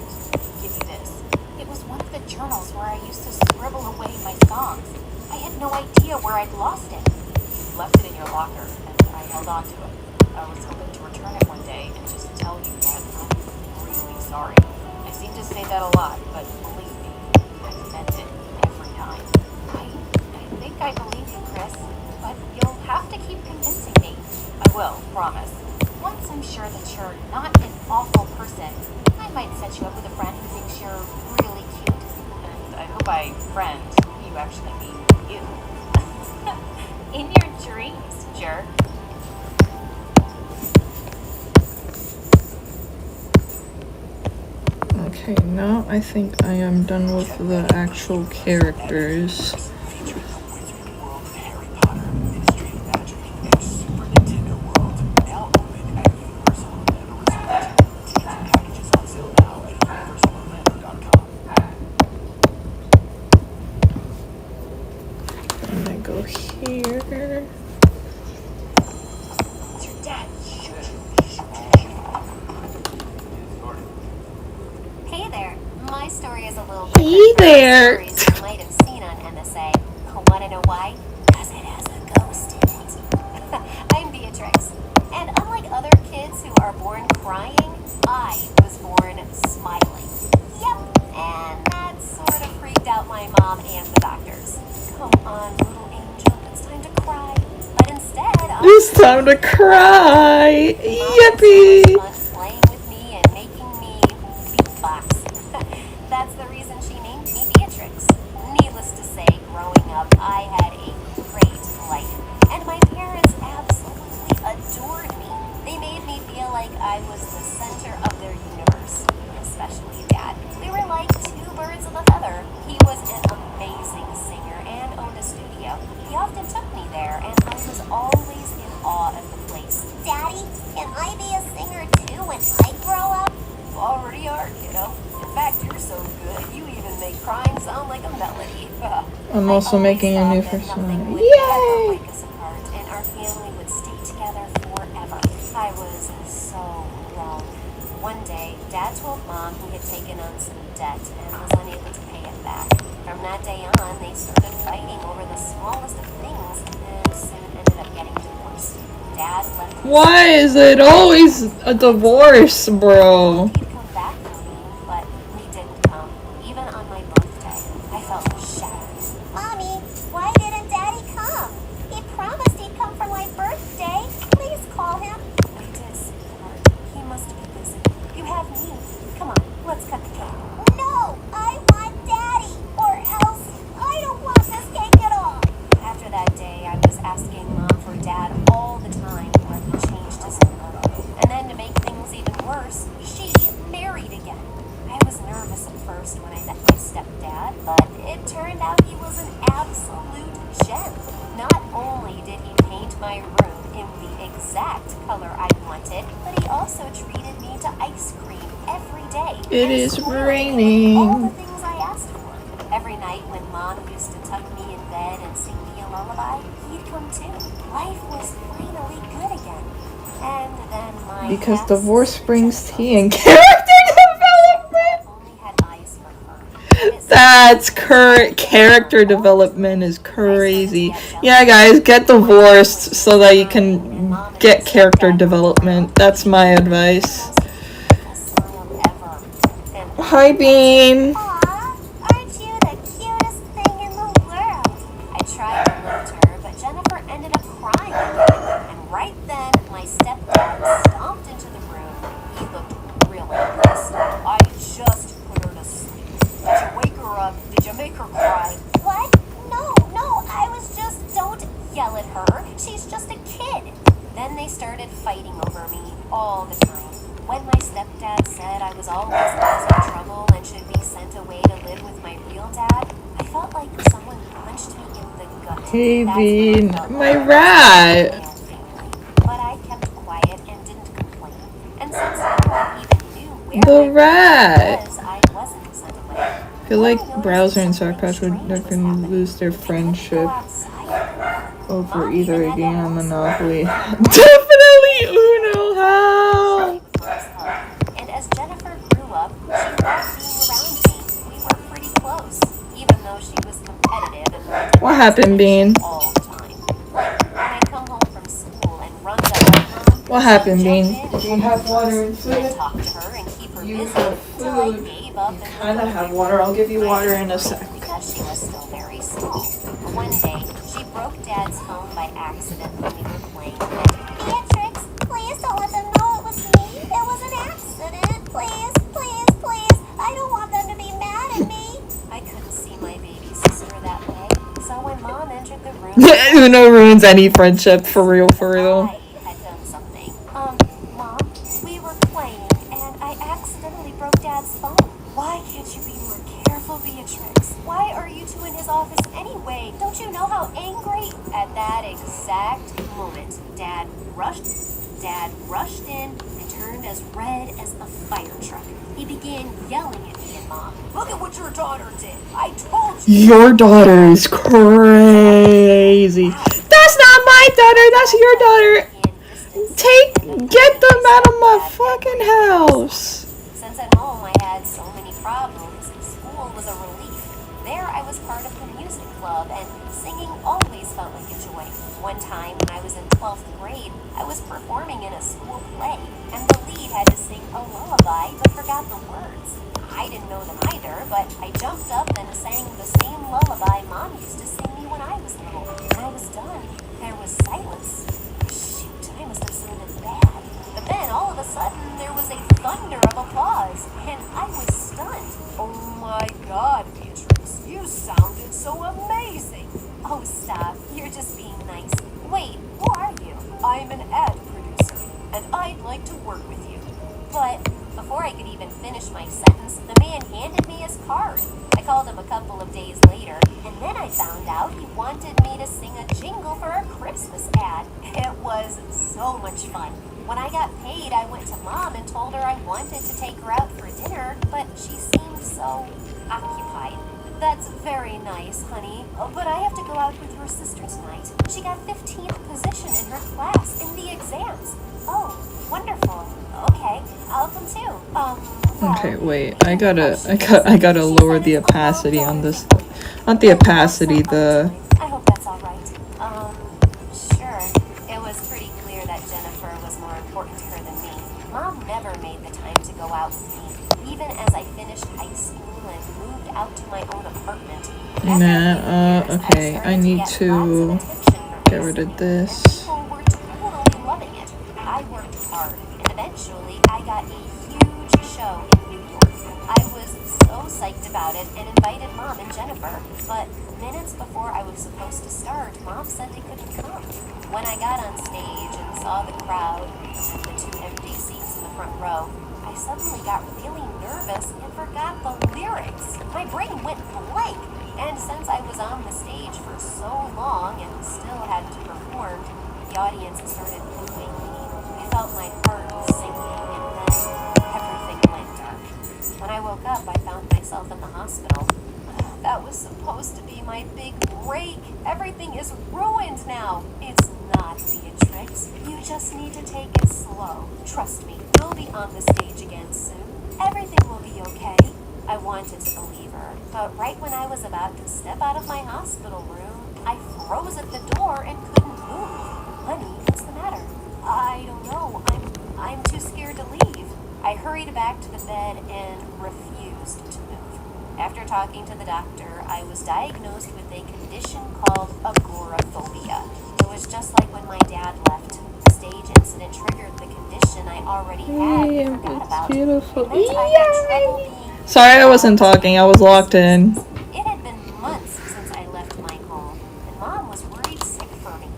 give you this. It was one of the journals where I used to scribble away my songs. I had no idea where I'd lost it. You left it in your locker, and I held on to it. I was hoping to return it one day and just tell you that I'm really sorry. I seem to say that a lot, but believe me, I meant it every time. I think I believe you, Chris, but you'll have to keep convincing me. I will, promise. Once I'm sure that you're not an awful person, I might set you up with a friend who thinks you're really cute. And I hope by friend, you actually mean you. In your dreams, jerk. Okay, now I think I am done with the actual characters. Featuring the Wizarding World of Harry Potter, Ministry of Magic, and Super Nintendo World. Now open at Universal Orlando Resort. Tickets and packages on sale now at universalorlando.com. go here. It's your dad. Hey there. My story is a little Hey different from there. the stories you might have seen on NSA. Want to know why? Because it has a ghost in it. I'm Beatrix. And unlike other kids who are born crying, I was born smiling. Yep. And that sort of freaked out my mom and the doctors. Come on, little angel. It's time to cry. But instead, It's time to cry. Yippee. Mom was playing with me and making me beatbox. That's the reason she named me Beatrix. Needless to say, growing up, I had a great life. And my parents absolutely adored me. They made me feel like I was the center of their universe. Especially Dad. We were like two birds of a feather. He was an amazing singer and owned a studio. He often took me there, and I was always in awe of the place. Daddy, can I be a singer too when I grow up? You already are, kiddo. In fact, you're so good, you even make crying sound like a melody. I'm also making a new first one. Yay! Yay! Break us apart, and our family would stay together forever. I was so wrong. One day, Dad told Mom he had taken on some debt and was unable to pay it back. From that day on, they started fighting over the smallest of things and soon ended up getting divorced. Dad left his Why is it always a divorce, bro? He'd come back for me, but he didn't come. Even on my birthday, I felt shattered. Mommy, why didn't Daddy come? He promised he'd come for my birthday. Please call him. I did, sweetheart. He must be busy. You have me. Come on, let's cut the cake. No, I want Daddy, or else I don't want this cake at all. After that day, I was asking Mom for Dad all the time, but he changed his number. And then to make things even worse, she married again. I was nervous at first when I met my stepdad, but it turned out he was an absolute gem. Not only did he paint my room in the exact color I wanted, but he also treated me to ice cream every day. It And is spoiled me with raining. all the things I asked for. Every night when Mom used to tuck me in bed and sing me a lullaby, he'd come too. Life was finally good again. And then my Because half divorce sister brings Jessica tea and character development. only had eyes for her. It That's character development is crazy. Yeah, guys, get divorced so that you can get character development. That's my advice. Hi, Bean. Aw, aren't you the cutest thing in the world? I tried to lift her, but Jennifer ended up crying again. And right then, my stepdad stomped into the room. He looked really pissed. I just put her to sleep. Did you wake her up? Did you make her cry? What? No, I was just... Don't yell at her. She's just a kid. Then they started fighting over me all the time. When my stepdad said I was always causing trouble and should be sent away to live with my real dad, I felt like someone punched me in the gut. Hey, That's what I Bean. felt My like. rat. But I kept quiet and didn't complain. And since no one even knew where The my rat. was, I wasn't sent away. I feel like Browser and Sock Patch are going to lose their friendship over either a game or Monopoly. Definitely Uno. How? And as Jennifer grew up, she loved being around me. We were pretty close, even though she was competitive and wanted What happened, Bean? all the time. When I come home from school and run to her mom, What happened, she'd Bean? jump in Do you have water and and food? talk to her and keep her You busy have till I food. gave up and Kind of have water. I'll give you water in a sec. because she was still very small. One day, she broke Dad's phone by accident when we were playing. Beatrix, please don't let them know it was me. It was an accident. Please. I don't want them to be mad at me. I couldn't see my baby sister that way. So when Mom entered the room, Uno ruins any friendship, for real. I had done something. Mom, we were playing and I accidentally broke Dad's phone. Why can't you be more careful, Beatrix? Why are you two in his office anyway? Don't you know how angry? At that exact moment, Dad rushed in and turned turned as red as a fire truck. He began yelling at me and Mom. Look at what your daughter did. I told you. Your daughter is crazy. That's not my daughter. That's your daughter. Get them out of my fucking house. Since at home I had so many problems, school was a relief. There I was part of the music club, and singing always felt like a joy. One time when I was in 12th grade, I was performing in a school play, and the lead had to sing a lullaby but forgot the words. I didn't know them either, but I jumped up and sang the same lullaby Mom used to sing me when I was little. When I was done, there was silence. Shoot, I must have sounded bad. But then, all of a sudden, there was a thunder of applause, and I was stunned. Oh my God, Beatrice, you sounded so amazing. Oh, stop. You're just being nice. Wait, who are you? I'm an ad producer, and I'd like to work with you. But before I could even finish my sentence, the man handed me his card. I called him a couple of days later, and then I found out he wanted me to sing a jingle for a Christmas ad. It was so much fun. When I got paid, I went to Mom and told her I wanted to take her out for dinner, but she seemed so occupied. That's very nice, honey, but I have to go out with your sister tonight. She got 15th position in her class in the exams. Oh, wonderful. Okay, I'll come too. Okay, wait. I gotta lower the opacity on this. Not the opacity, the. I hope that's all right. Sure. It was pretty clear that Jennifer was more important to her than me. Mom never made the time to go out with me, even as I finished high school and moved out to my own apartment. Okay. I need to get rid of this. People were totally loving it. I worked hard, and eventually I got a huge show in New York. I was so psyched about it and invited Mom and Jennifer, but minutes before I was supposed to start, Mom said they couldn't come. When I got on stage and saw the crowd and the 2 empty seats in the front row, I suddenly got really nervous and forgot the lyrics. My brain went blank, and since I was on the stage for so long and still had to perform, the audience started booing me. I felt my heart sinking, and then everything went dark. When I woke up, I found myself in the hospital. That was supposed to be my big break. Everything is ruined now. It's not, Beatrix. You just need to take it slow. Trust me, you'll be on the stage again soon. Everything will be okay. I wanted to believe her, but right when I was about to step out of my hospital room, I froze at the door and couldn't move. Honey, what's the matter? I don't know. I'm too scared to leave. I hurried back to the bed and refused to move. After talking to the doctor, I was diagnosed with a condition called agoraphobia. It was just like when my dad left. The stage incident triggered the condition I already had and forgot about. Beautiful. It meant I had trouble being. Sorry, I wasn't talking. I was locked in. It had been months since I left my home, and Mom was worried sick for me.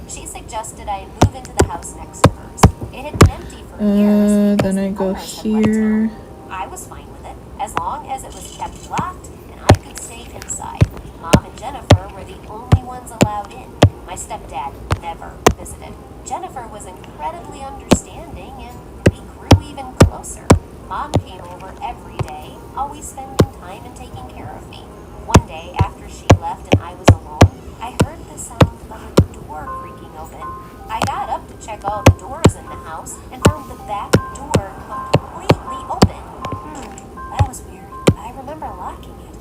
She suggested I move into the house next to hers. It had been empty for years. Then I go here. I was fine with it, as long as it was kept locked and I could stay inside. Mom and Jennifer were the only ones allowed in. My stepdad never visited. Jennifer was incredibly understanding, and we grew even closer. Mom came over every day, always spending time and taking care of me. One day, after she left and I was alone, I heard the sound of a door creaking open. I got up to check all the doors in the house and found the back door completely open. That was weird. I remember locking it.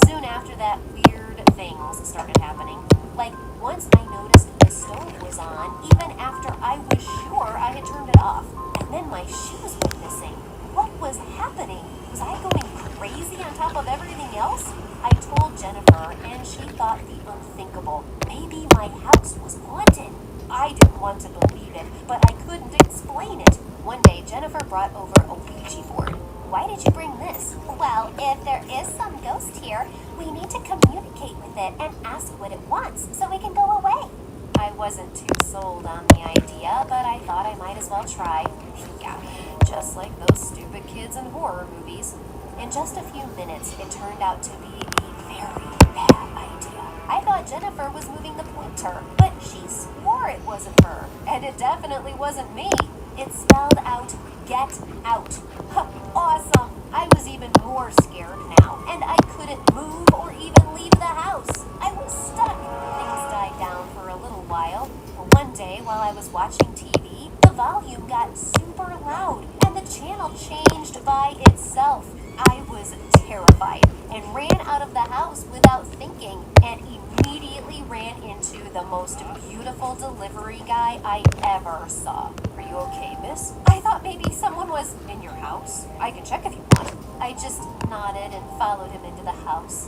Soon after that, weird things started happening. Like, once I noticed the stove was on, even after I was sure I had turned it off. And then my shoes were missing. What was happening? Was I going crazy on top of everything else? I told Jennifer, and she thought the unthinkable. Maybe my house was haunted. I didn't want to believe it, but I couldn't explain it. One day, Jennifer brought over a Ouija board. Why did you bring this? Well, if there is some ghost here, we need to communicate with it and ask what it wants so we can go away. I wasn't too sold on the idea, but I thought I might as well try. Yeah, just like those stupid kids in horror movies. In just a few minutes, it turned out to be a very bad idea. I thought Jennifer was moving the pointer, but she swore it wasn't her, and it definitely wasn't me. It spelled out Get out. Huh, awesome. I was even more scared now, and I couldn't move or even leave the house. I was stuck. Things died down for a little while. One day, while I was watching TV, the volume got super loud, and the channel changed by itself. I was terrified and ran out of the house without thinking, and immediately ran into the most beautiful delivery guy I ever saw. Are you okay, miss? I thought maybe someone was in your house. I can check if you want. I just nodded and followed him into the house.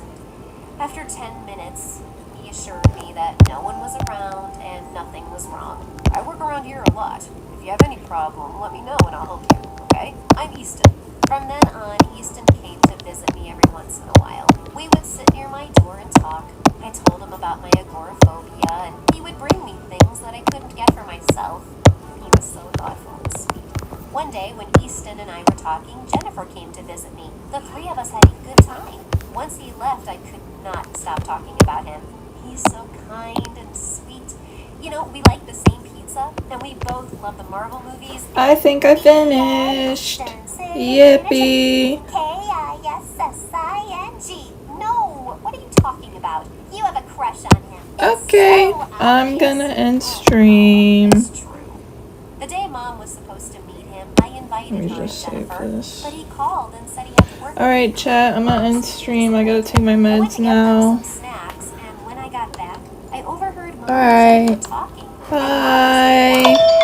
After 10 minutes, he assured me that no one was around and nothing was wrong. I work around here a lot. If you have any problem, let me know and I'll help you, okay? I'm Easton. From then on, Easton came to visit me every once in a while. We would sit near my door and talk. I told him about my agoraphobia, and he would bring me things that I couldn't get for myself. He was so thoughtful and sweet. One day, when Easton and I were talking, Jennifer came to visit me. The three of us had a good time. Once he left, I could not stop talking about him. He's so kind and sweet. You know, we like the same pizza, and we both love the Marvel movies. I think I finished. Yippee. K-I-S-S-I-N-G. No, what are you talking about? You have a crush on him. It's Okay, so I'm obvious. gonna end stream. It's true. The day Mom was supposed to meet him, I invited Let me her and just save Jennifer, this. but he called and said he had to work. Alright, chat, I'm gonna end stream. I gotta take my I went meds to get them now. some snacks, and when I got back, I overheard Mom and Alright. Jennifer talking. Bye.